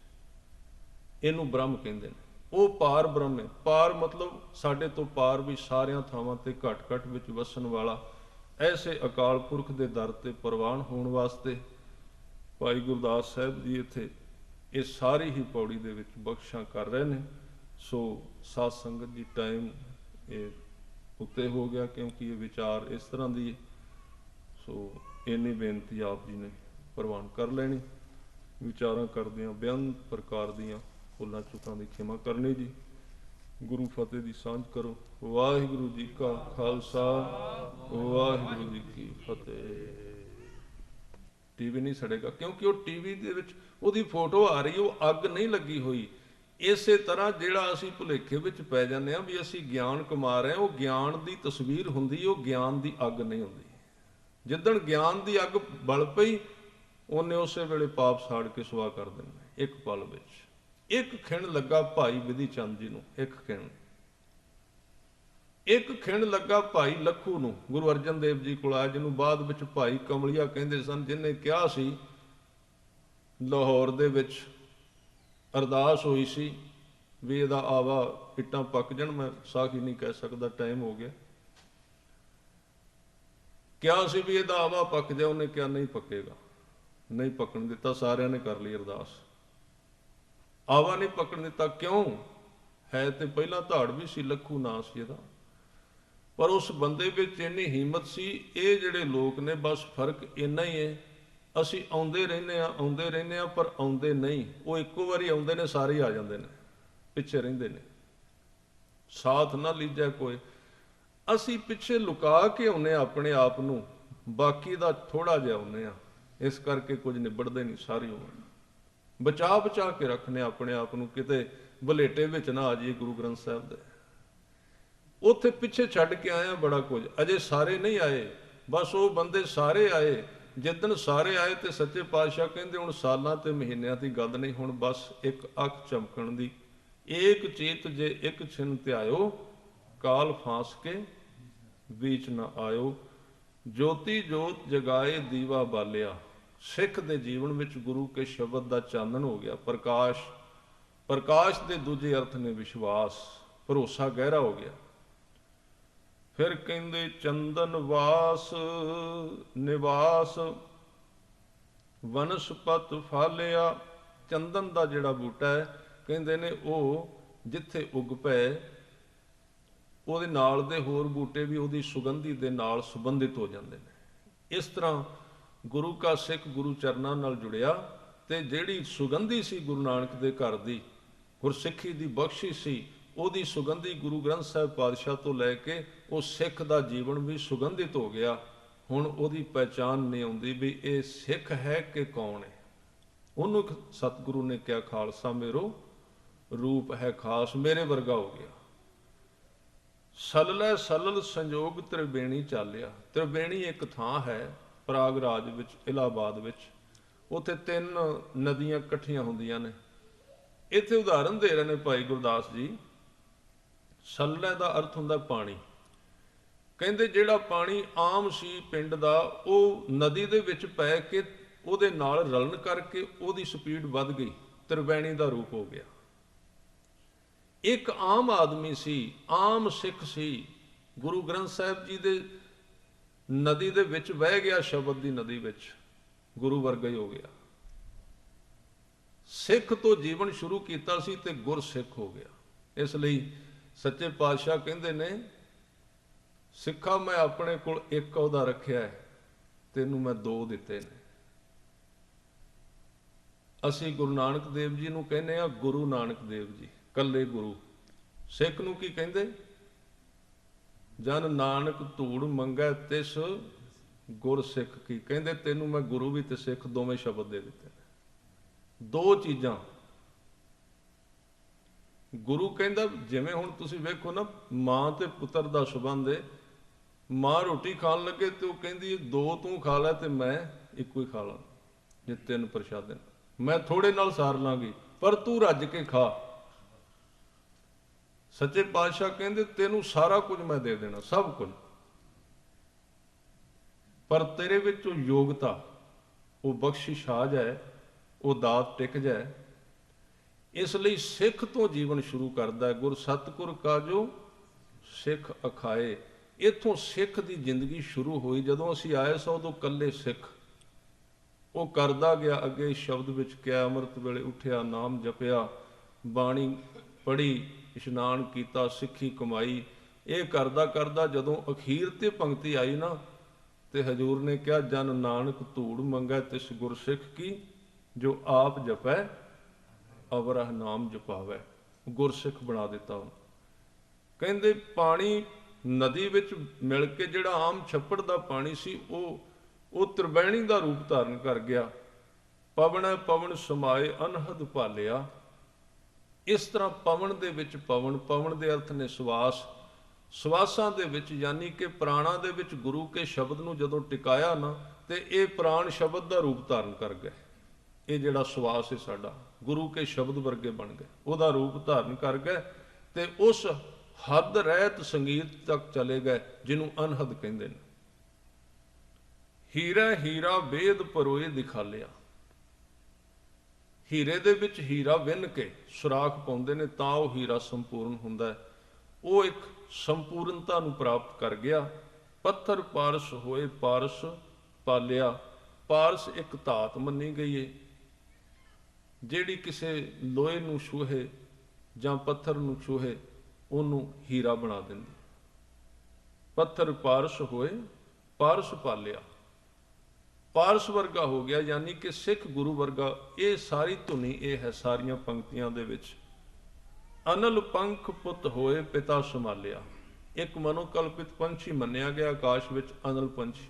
ਇਹਨੂੰ ਬ੍ਰਹਮ ਕਹਿੰਦੇ ਨੇ। ਉਹ ਪਾਰ ਬ੍ਰਹਮ ਹੈ। ਪਾਰ ਮਤਲਬ ਸਾਡੇ ਤੋਂ ਪਾਰ ਵੀ ਸਾਰਿਆਂ ਥਾਵਾਂ ਤੇ ਘਟ ਘਟ ਵਿੱਚ ਵਸਣ ਵਾਲਾ। ਐਸੇ ਅਕਾਲ ਪੁਰਖ ਦੇ ਦਰ ਤੇ ਪ੍ਰਵਾਨ ਹੋਣ ਵਾਸਤੇ ਭਾਈ ਗੁਰਦਾਸ ਸਾਹਿਬ ਜੀ ਇੱਥੇ ਇਹ ਸਾਰੀ ਹੀ ਪੌੜੀ ਦੇ ਵਿੱਚ ਬਖਸ਼ਾਂ ਕਰ ਰਹੇ ਨੇ। ਸੋ ਸਾਧ ਸੰਗਤ ਜੀ, ਟਾਈਮ ਇਹ ਉੱਤੇ ਹੋ ਗਿਆ ਕਿਉਂਕਿ ਇਹ ਵਿਚਾਰ ਇਸ ਤਰ੍ਹਾਂ ਦੀ ਹੈ। ਸੋ ਇੰਨੀ ਬੇਨਤੀ ਆਪ ਜੀ ਨੇ ਪ੍ਰਵਾਨ ਕਰ ਲੈਣੀ। ਵਿਚਾਰਾਂ ਕਰਦਿਆਂ ਬੇਅੰਤ ਪ੍ਰਕਾਰ ਦੀਆਂ ਭੁੱਲਾਂ ਚੁੱਕਾਂ ਦੀ ਖਿਮਾ ਕਰਨੀ ਜੀ। ਗੁਰੂ ਫਤਿਹ ਦੀ ਸਾਂਝ ਕਰੋ। ਵਾਹਿਗੁਰੂ ਜੀ ਕਾ ਖਾਲਸਾ, ਵਾਹਿਗੁਰੂ ਜੀ ਕੀ ਫਤਿਹ। ਟੀਵੀ ਨਹੀਂ ਸੜੇਗਾ ਕਿਉਂਕਿ ਉਹ ਟੀਵੀ ਦੇ ਵਿੱਚ ਉਹਦੀ ਫੋਟੋ ਆ ਰਹੀ, ਉਹ ਅੱਗ ਨਹੀਂ ਲੱਗੀ ਹੋਈ। ਇਸੇ ਤਰ੍ਹਾਂ ਜਿਹੜਾ ਅਸੀਂ ਭੁਲੇਖੇ ਵਿੱਚ ਪੈ ਜਾਂਦੇ ਹਾਂ ਵੀ ਅਸੀਂ ਗਿਆਨ ਕਮਾ ਰਹੇ ਹਾਂ, ਉਹ ਗਿਆਨ ਦੀ ਤਸਵੀਰ ਹੁੰਦੀ, ਉਹ ਗਿਆਨ ਦੀ ਅੱਗ ਨਹੀਂ ਹੁੰਦੀ। ਜਿੱਦਣ ਗਿਆਨ ਦੀ ਅੱਗ ਬਲ ਪਈ, ਉਹਨੇ ਉਸੇ ਵੇਲੇ ਪਾਪ ਸਾੜ ਕੇ ਸੁਆਹ ਕਰ ਦੇਣਾ। ਇੱਕ ਪਲ ਵਿੱਚ ਇੱਕ ਖਿਣ ਲੱਗਾ ਭਾਈ ਵਿਧੀ ਚੰਦ ਜੀ ਨੂੰ, ਇੱਕ ਖਿਣ ਲੱਗਾ ਭਾਈ ਲੱਖੂ ਨੂੰ। ਗੁਰੂ ਅਰਜਨ ਦੇਵ ਜੀ ਕੋਲ ਆਇਆ, ਜਿਹਨੂੰ ਬਾਅਦ ਵਿੱਚ ਭਾਈ ਕਮਲੀਆ ਕਹਿੰਦੇ ਸਨ, ਜਿਹਨੇ ਕਿਹਾ ਸੀ ਲਾਹੌਰ ਦੇ ਵਿੱਚ ਅਰਦਾਸ ਹੋਈ ਸੀ ਵੀ ਇਹਦਾ ਆਵਾ ਇੱਟਾਂ ਪੱਕ ਜਾਣ। ਮੈਂ ਸਾਖੀ ਨਹੀਂ ਕਹਿ ਸਕਦਾ, ਟਾਈਮ ਹੋ ਗਿਆ। ਕਿਹਾ ਸੀ ਵੀ ਇਹਦਾ ਆਵਾ ਪੱਕ ਜਾ, ਉਹਨੇ ਕਿਹਾ ਨਹੀਂ ਪੱਕੇਗਾ, ਨਹੀਂ ਪੱਕਣ ਦਿੱਤਾ। ਸਾਰਿਆਂ ਨੇ ਕਰ ਲਈ ਅਰਦਾਸ, ਆਵਾ ਨਹੀਂ ਪੱਕਣ ਦਿੱਤਾ। ਕਿਉਂ? ਹੈ ਤੇ ਪਹਿਲਾਂ ਧਾੜ ਵੀ ਸੀ, ਲੱਖੂ ਨਾਂ ਸੀ ਇਹਦਾ, ਪਰ ਉਸ ਬੰਦੇ ਵਿੱਚ ਇੰਨੀ ਹਿੰਮਤ ਸੀ। ਇਹ ਜਿਹੜੇ ਲੋਕ ਨੇ ਬਸ ਫਰਕ ਇੰਨਾ ਹੀ ਹੈ, ਅਸੀਂ ਆਉਂਦੇ ਰਹਿੰਦੇ ਹਾਂ ਪਰ ਆਉਂਦੇ ਨਹੀਂ। ਉਹ ਇੱਕੋ ਵਾਰੀ ਆਉਂਦੇ ਨੇ, ਸਾਰੇ ਆ ਜਾਂਦੇ ਨੇ, ਪਿੱਛੇ ਰਹਿੰਦੇ ਨੇ। ਸਾਥ ਨਾ ਲੀਜੈ ਕੋਈ। ਅਸੀਂ ਪਿੱਛੇ ਲੁਕਾ ਕੇ ਆਉਂਦੇ ਹਾਂ ਆਪਣੇ ਆਪ ਨੂੰ, ਬਾਕੀ ਦਾ ਥੋੜਾ ਜਿਹਾ ਆਉਂਦੇ ਹਾਂ। ਇਸ ਕਰਕੇ ਕੁਝ ਨਿਬੜਦੇ ਨਹੀਂ ਸਾਰੀ ਉਮਰ। ਬਚਾ ਕੇ ਰੱਖਣੇ ਆਪਣੇ ਆਪ ਨੂੰ, ਕਿਤੇ ਬਲੇਟੇ ਵਿੱਚ ਨਾ ਆ ਜਾਈਏ ਗੁਰੂ ਗ੍ਰੰਥ ਸਾਹਿਬ ਦੇ। ਉੱਥੇ ਪਿੱਛੇ ਛੱਡ ਕੇ ਆਏ ਆ ਬੜਾ ਕੁਝ, ਅਜੇ ਸਾਰੇ ਨਹੀਂ ਆਏ। ਬਸ ਉਹ ਬੰਦੇ ਸਾਰੇ ਆਏ। ਜਿੱਦਣ ਸਾਰੇ ਆਏ ਤੇ ਸੱਚੇ ਪਾਤਸ਼ਾਹ ਕਹਿੰਦੇ ਹੁਣ ਸਾਲਾਂ ਤੇ ਮਹੀਨਿਆਂ ਦੀ ਗੱਲ ਨਹੀਂ, ਹੁਣ ਬਸ ਇੱਕ ਅੱਖ ਚਮਕਣ ਦੀ। ਏਕ ਚੀਤ ਜੇ ਇੱਕ ਛਿਨ ਧਿਆਇਓ, ਕਾਲ ਫਾਂਸ ਕੇ ਵਿੱਚ ਨਾ ਆਇਓ। ਜੋਤੀ ਜੋਤ ਜਗਾਏ ਦੀਵਾ ਬਾਲਿਆ। ਸਿੱਖ ਦੇ ਜੀਵਨ ਵਿੱਚ ਗੁਰੂ ਕੇ ਸ਼ਬਦ ਦਾ ਚਾਨਣ ਹੋ ਗਿਆ, ਪ੍ਰਕਾਸ਼। ਪ੍ਰਕਾਸ਼ ਦੇ ਦੂਜੇ ਅਰਥ ਨੇ ਵਿਸ਼ਵਾਸ, ਭਰੋਸਾ ਗਹਿਰਾ ਹੋ ਗਿਆ। ਫਿਰ ਕਹਿੰਦੇ ਚੰਦਨ ਵਾਸ ਨਿਵਾਸ ਵਨਸਪਤ ਫਾਲਿਆ। ਚੰਦਨ ਦਾ ਜਿਹੜਾ ਬੂਟਾ ਹੈ, ਕਹਿੰਦੇ ਨੇ ਉਹ ਜਿੱਥੇ ਉੱਗ ਪਏ, ਉਹਦੇ ਨਾਲ ਦੇ ਹੋਰ ਬੂਟੇ ਵੀ ਉਹਦੀ ਸੁਗੰਧੀ ਦੇ ਨਾਲ ਸੰਬੰਧਿਤ ਹੋ ਜਾਂਦੇ ਨੇ। ਇਸ ਤਰ੍ਹਾਂ ਗੁਰੂ ਕਾ ਸਿੱਖ ਗੁਰੂ ਚਰਨਾਂ ਨਾਲ ਜੁੜਿਆ, ਤੇ ਜਿਹੜੀ ਸੁਗੰਧੀ ਸੀ ਗੁਰੂ ਨਾਨਕ ਦੇ ਘਰ ਦੀ, ਗੁਰਸਿੱਖੀ ਦੀ ਬਖਸ਼ਿਸ਼ ਸੀ, ਉਹਦੀ ਸੁਗੰਧੀ ਗੁਰੂ ਗ੍ਰੰਥ ਸਾਹਿਬ ਪਾਤਸ਼ਾਹ ਤੋਂ ਲੈ ਕੇ ਉਹ ਸਿੱਖ ਦਾ ਜੀਵਨ ਵੀ ਸੁਗੰਧਿਤ ਹੋ ਗਿਆ। ਹੁਣ ਉਹਦੀ ਪਹਿਚਾਣ ਨਹੀਂ ਆਉਂਦੀ ਵੀ ਇਹ ਸਿੱਖ ਹੈ ਕਿ ਕੌਣ ਹੈ। ਉਹਨੂੰ ਸਤਿਗੁਰੂ ਨੇ ਕਿਹਾ, ਖਾਲਸਾ ਮੇਰੋ ਰੂਪ ਹੈ ਖਾਸ, ਮੇਰੇ ਵਰਗਾ ਹੋ ਗਿਆ। ਸਲਲੈ ਸਲਲ ਸੰਜੋਗ ਤ੍ਰਿਵੇਣੀ ਚਾਲਿਆ। ਤ੍ਰਿਵੇਣੀ ਇੱਕ ਥਾਂ ਹੈ ਪ੍ਰਾਗਰਾਜ ਵਿੱਚ, ਇਲਾਹਾਬਾਦ ਵਿੱਚ। ਉੱਥੇ 3 ਨਦੀਆਂ ਇਕੱਠੀਆਂ ਹੁੰਦੀਆਂ ਨੇ। ਇੱਥੇ ਉਦਾਹਰਨ ਦੇ ਰਹੇ ਨੇ ਭਾਈ ਗੁਰਦਾਸ ਜੀ। ਸਲਲੈ ਦਾ ਅਰਥ ਹੁੰਦਾ ਪਾਣੀ। ਕਹਿੰਦੇ ਜਿਹੜਾ ਪਾਣੀ ਆਮ ਸੀ ਪਿੰਡ ਦਾ, ਉਹ ਨਦੀ ਦੇ ਵਿੱਚ ਪੈ ਕੇ ਉਹਦੇ ਨਾਲ ਰਲਣ ਕਰਕੇ ਉਹਦੀ ਸਪੀਡ ਵੱਧ ਗਈ, ਤ੍ਰਿਵੇਣੀ ਦਾ ਰੂਪ ਹੋ ਗਿਆ। ਇੱਕ ਆਮ ਆਦਮੀ ਸੀ, ਆਮ ਸਿੱਖ ਸੀ, ਗੁਰੂ ਗ੍ਰੰਥ ਸਾਹਿਬ ਜੀ ਦੇ ਨਦੀ ਦੇ ਵਿੱਚ ਵਹਿ ਗਿਆ, ਸ਼ਬਦ ਦੀ ਨਦੀ ਵਿੱਚ, ਗੁਰੂ ਵਰਗਾ ਹੀ ਹੋ ਗਿਆ। ਸਿੱਖ ਤੋਂ ਜੀਵਨ ਸ਼ੁਰੂ ਕੀਤਾ ਸੀ ਤੇ ਗੁਰਸਿੱਖ ਹੋ ਗਿਆ। ਇਸ ਲਈ ਸੱਚੇ ਪਾਤਸ਼ਾਹ ਕਹਿੰਦੇ ਨੇ, ਸਿੱਖਾ ਮੈਂ ਆਪਣੇ ਕੋਲ ਇੱਕ ਅਹੁਦਾ ਰੱਖਿਆ ਹੈ, ਤੈਨੂੰ ਮੈਂ 2 ਦਿੱਤੇ ਨੇ। ਅਸੀਂ ਗੁਰੂ ਨਾਨਕ ਦੇਵ ਜੀ ਨੂੰ ਕਹਿੰਦੇ ਆ ਗੁਰੂ ਨਾਨਕ ਦੇਵ ਜੀ, ਕੱਲੇ ਗੁਰੂ। ਸਿੱਖ ਨੂੰ ਕੀ ਕਹਿੰਦੇ? ਜਨ ਨਾਨਕ ਧੂੜ ਮੰਗੈ ਤਿਸ ਗੁਰ ਸਿੱਖ ਕੀ। ਕਹਿੰਦੇ ਤੈਨੂੰ ਮੈਂ ਗੁਰੂ ਵੀ ਤੇ ਸਿੱਖ ਦੋਵੇਂ ਸ਼ਬਦ ਦੇ ਦਿੱਤੇ ਨੇ। ਦੋ ਚੀਜ਼ਾਂ। ਗੁਰੂ ਕਹਿੰਦਾ, ਜਿਵੇਂ ਹੁਣ ਤੁਸੀਂ ਵੇਖੋ ਨਾ, ਮਾਂ ਤੇ ਪੁੱਤਰ ਦਾ ਸੰਬੰਧ ਹੈ। ਮਾਂ ਰੋਟੀ ਖਾਣ ਲੱਗੇ ਤੇ ਉਹ ਕਹਿੰਦੀ ਦੋ ਤੂੰ ਖਾ ਲੈ ਤੇ ਮੈਂ ਇੱਕੋ ਹੀ ਖਾ ਲਾਂ, ਜੇ ਤਿੰਨ ਪ੍ਰਸ਼ਾਦੇ, ਮੈਂ ਥੋੜੇ ਨਾਲ ਸਾਰ ਲਾਂਗੀ ਪਰ ਤੂੰ ਰੱਜ ਕੇ ਖਾ। ਸੱਚੇ ਪਾਤਸ਼ਾਹ ਕਹਿੰਦੇ ਤੈਨੂੰ ਸਾਰਾ ਕੁਝ ਮੈਂ ਦੇ ਦੇਣਾ, ਸਭ ਕੁਝ, ਪਰ ਤੇਰੇ ਵਿੱਚ ਉਹ ਯੋਗਤਾ, ਉਹ ਬਖਸ਼ਿਸ਼ ਆ ਜਾਏ, ਉਹ ਦਾਤ ਟਿਕ ਜਾਏ। ਇਸ ਲਈ ਸਿੱਖ ਤੋਂ ਜੀਵਨ ਸ਼ੁਰੂ ਕਰਦਾ ਹੈ। ਗੁਰ ਸਤਿਗੁਰ ਕਾਜੋ ਸਿੱਖ ਅਖਾਏ। ਇੱਥੋਂ ਸਿੱਖ ਦੀ ਜ਼ਿੰਦਗੀ ਸ਼ੁਰੂ ਹੋਈ। ਜਦੋਂ ਅਸੀਂ ਆਏ ਸਾਂ ਉਦੋਂ ਇਕੱਲੇ ਸਿੱਖ। ਉਹ ਕਰਦਾ ਗਿਆ ਅੱਗੇ ਸ਼ਬਦ ਵਿੱਚ ਕਿਹਾ, ਅੰਮ੍ਰਿਤ ਵੇਲੇ ਉੱਠਿਆ, ਨਾਮ ਜਪਿਆ, ਬਾਣੀ ਪੜ੍ਹੀ, ਇਸ਼ਨਾਨ ਕੀਤਾ, ਸਿੱਖੀ ਕਮਾਈ। ਇਹ ਕਰਦਾ ਕਰਦਾ ਜਦੋਂ ਅਖੀਰ ਤੇ ਪੰਕਤੀ ਆਈ ਨਾ, ਤੇ ਹਜ਼ੂਰ ਨੇ ਕਿਹਾ, ਜਨ ਨਾਨਕ ਧੂੜ ਮੰਗੈ ਤਿਸ ਗੁਰਸਿੱਖ ਕੀ, ਜੋ ਆਪ ਜਪੈ ਅਵਰਹ ਨਾਮ ਜਪਾਵੈ। ਗੁਰਸਿੱਖ ਬਣਾ ਦਿੱਤਾ ਉਹਨੂੰ। ਕਹਿੰਦੇ ਪਾਣੀ ਨਦੀ ਵਿੱਚ ਮਿਲ ਕੇ ਜਿਹੜਾ ਆਮ ਛੱਪੜ ਦਾ ਪਾਣੀ ਸੀ, ਉਹ ਤ੍ਰਿਵੈਣੀ ਦਾ ਰੂਪ ਧਾਰਨ ਕਰ ਗਿਆ। ਪਵਣੈ ਪਵਨ ਸਮਾਏ ਅਨਹਦ ਭਾਲਿਆ। ਇਸ ਤਰ੍ਹਾਂ ਪਵਨ ਦੇ ਵਿੱਚ ਪਵਨ, ਪਵਨ ਦੇ ਅਰਥ ਨੇ ਸਵਾਸ, ਸਵਾਸਾਂ ਦੇ ਵਿੱਚ ਯਾਨੀ ਕਿ ਪ੍ਰਾਣਾਂ ਦੇ ਵਿੱਚ ਗੁਰੂ ਕੇ ਸ਼ਬਦ ਨੂੰ ਜਦੋਂ ਟਿਕਾਇਆ ਨਾ, ਤੇ ਇਹ ਪ੍ਰਾਣ ਸ਼ਬਦ ਦਾ ਰੂਪ ਧਾਰਨ ਕਰ ਗਏ। ਇਹ ਜਿਹੜਾ ਸਵਾਸ ਹੈ ਸਾਡਾ, ਗੁਰੂ ਕੇ ਸ਼ਬਦ ਵਰਗੇ ਬਣ ਗਏ, ਉਹਦਾ ਰੂਪ ਧਾਰਨ ਕਰ ਗਏ, ਤੇ ਉਸ ਹੱਦ ਰਹਿਤ ਸੰਗੀਤ ਤੱਕ ਚਲੇ ਗਏ ਜਿਹਨੂੰ ਅਨਹਦ ਕਹਿੰਦੇ ਨੇ। ਹੀਰਾ ਹੀਰਾ ਵੇਦ ਪਰੋਏ ਦਿਖਾਲਿਆ। ਹੀਰੇ ਦੇ ਵਿੱਚ ਹੀਰਾ ਵਿੰਨ ਕੇ ਸੁਰਾਖ ਪਾਉਂਦੇ ਨੇ ਤਾਂ ਉਹ ਹੀਰਾ ਸੰਪੂਰਨ ਹੁੰਦਾ ਹੈ। ਉਹ ਇੱਕ ਸੰਪੂਰਨਤਾ ਨੂੰ ਪ੍ਰਾਪਤ ਕਰ ਗਿਆ। ਪੱਥਰ ਪਾਰਸ ਹੋਏ ਪਾਰਸ ਪਾਲਿਆ। ਪਾਰਸ ਇੱਕ ਧਾਤ ਮੰਨੀ ਗਈ ਹੈ ਜਿਹੜੀ ਕਿਸੇ ਲੋਹੇ ਨੂੰ ਛੂਹੇ ਜਾਂ ਪੱਥਰ ਨੂੰ ਛੂਹੇ ਉਹਨੂੰ ਹੀਰਾ ਬਣਾ ਦਿੰਦੀ। ਪੱਥਰ ਪਾਰਸ ਹੋਏ ਪਾਰਸ ਪਾਲਿਆ, ਪਾਰਸ ਵਰਗਾ ਹੋ ਗਿਆ, ਯਾਨੀ ਕਿ ਸਿੱਖ ਗੁਰੂ ਵਰਗਾ। ਇਹ ਸਾਰੀ ਧੁਨੀ ਇਹ ਹੈ ਸਾਰੀਆਂ ਪੰਕਤੀਆਂ ਦੇ ਵਿੱਚ। ਅਨਲ ਪੰਖ ਪੁੱਤ ਹੋਏ ਪਿਤਾ ਸੰਭਾਲਿਆ। ਇੱਕ ਮਨੋਕਲਪਿਤ ਪੰਛੀ ਮੰਨਿਆ ਗਿਆ ਆਕਾਸ਼ ਵਿੱਚ, ਅਨਲ ਪੰਛੀ,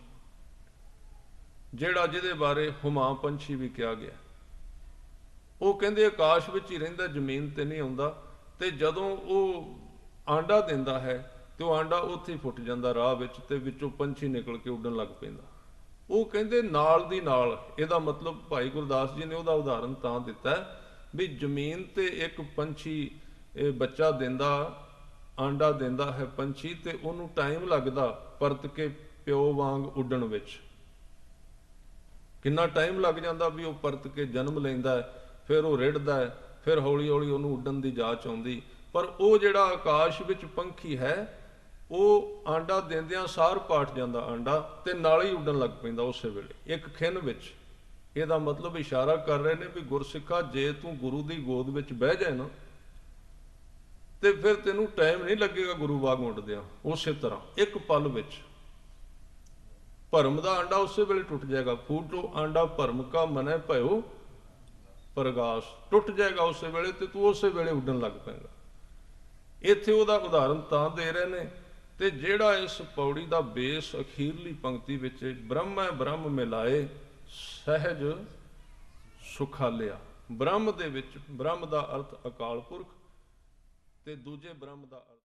ਜਿਹੜਾ ਜਿਹਦੇ ਬਾਰੇ ਹੁਮਾ ਪੰਛੀ ਵੀ ਕਿਹਾ ਗਿਆ। ਉਹ ਕਹਿੰਦੇ ਆਕਾਸ਼ ਵਿੱਚ ਹੀ ਰਹਿੰਦਾ, ਜ਼ਮੀਨ ਤੇ ਨਹੀਂ ਆਉਂਦਾ, ਤੇ ਜਦੋਂ ਉਹ ਆਂਡਾ ਦਿੰਦਾ ਹੈ ਤੇ ਉਹ ਆਂਡਾ ਉੱਥੇ ਹੀ ਫੁੱਟ ਜਾਂਦਾ ਰਾਹ ਵਿੱਚ, ਤੇ ਵਿੱਚੋਂ ਪੰਛੀ ਨਿਕਲ ਕੇ ਉੱਡਣ ਲੱਗ ਪੈਂਦਾ। ਉਹ ਕਹਿੰਦੇ ਨਾਲ ਦੀ ਨਾਲ, ਇਹਦਾ ਮਤਲਬ ਭਾਈ ਗੁਰਦਾਸ ਜੀ ਨੇ ਉਹਦਾ ਉਦਾਹਰਨ ਤਾਂ ਦਿੱਤਾ ਵੀ ਜ਼ਮੀਨ ਤੇ ਇੱਕ ਪੰਛੀ ਇਹ ਬੱਚਾ ਦਿੰਦਾ, ਆਂਡਾ ਦਿੰਦਾ ਹੈ ਪੰਛੀ, ਤੇ ਉਹਨੂੰ ਟਾਈਮ ਲੱਗਦਾ ਪਰਤ ਕੇ ਪਿਓ ਵਾਂਗ ਉੱਡਣ ਵਿੱਚ। ਕਿੰਨਾ ਟਾਈਮ ਲੱਗ ਜਾਂਦਾ ਵੀ ਉਹ ਪਰਤ ਕੇ ਜਨਮ ਲੈਂਦਾ ਹੈ, ਫਿਰ ਉਹ ਰਿੜਦਾ ਹੈ, ਫਿਰ ਹੌਲੀ ਹੌਲੀ ਉਹਨੂੰ ਉੱਡਣ ਦੀ ਜਾਚ ਆਉਂਦੀ। ਪਰ ਉਹ ਜਿਹੜਾ ਆਕਾਸ਼ ਵਿੱਚ ਪੰਖੀ ਹੈ, ਉਹ ਆਂਡਾ ਦਿੰਦਿਆਂ ਸਾਰ ਪਾਟ ਜਾਂਦਾ ਆਂਡਾ, ਤੇ ਨਾਲ ਹੀ ਉੱਡਣ ਲੱਗ ਪੈਂਦਾ ਉਸੇ ਵੇਲੇ, ਇੱਕ ਖਿੰਨ ਵਿੱਚ। ਇਹਦਾ ਮਤਲਬ ਇਸ਼ਾਰਾ ਕਰ ਰਹੇ ਨੇ ਵੀ ਗੁਰਸਿੱਖਾ, ਜੇ ਤੂੰ ਗੁਰੂ ਦੀ ਗੋਦ ਵਿੱਚ ਬਹਿ ਜਾਏ ਨਾ, ਤੇ ਫਿਰ ਤੈਨੂੰ ਟਾਈਮ ਨਹੀਂ ਲੱਗੇਗਾ ਗੁਰੂ ਵਾਂਗ ਉੱਡਦਿਆਂ। ਉਸੇ ਤਰ੍ਹਾਂ ਇੱਕ ਪਲ ਵਿੱਚ ਭਰਮ ਦਾ ਆਂਡਾ ਉਸੇ ਵੇਲੇ ਟੁੱਟ ਜਾਏਗਾ। ਫੂਟੋ ਆਂਡਾ ਭਰਮ ਕਾ ਮਨੈ ਭਇਓ ਪ੍ਰਗਾਸ। ਟੁੱਟ ਜਾਏਗਾ ਉਸੇ ਵੇਲੇ, ਤੇ ਤੂੰ ਉਸੇ ਵੇਲੇ ਉੱਡਣ ਲੱਗ ਪਏਗਾ। ਇੱਥੇ ਉਹਦਾ ਉਦਾਹਰਨ ਤਾਂ ਦੇ ਰਹੇ ਨੇ। ਤੇ ਜਿਹੜਾ ਇਸ ਪੌੜੀ ਦਾ ਬੇਸ ਅਖੀਰਲੀ ਪੰਕਤੀ ਵਿੱਚ, ਬ੍ਰਹਮੈ ਬ੍ਰਹਮ ਮਿਲਾਏ ਸਹਿਜ ਸੁਖਾਲਿਆ। ਬ੍ਰਹਮ ਦੇ ਵਿੱਚ, ਬ੍ਰਹਮ ਦਾ ਅਰਥ ਅਕਾਲ ਪੁਰਖ, ਤੇ ਦੂਜੇ ਬ੍ਰਹਮ ਦਾ ਅਰਥ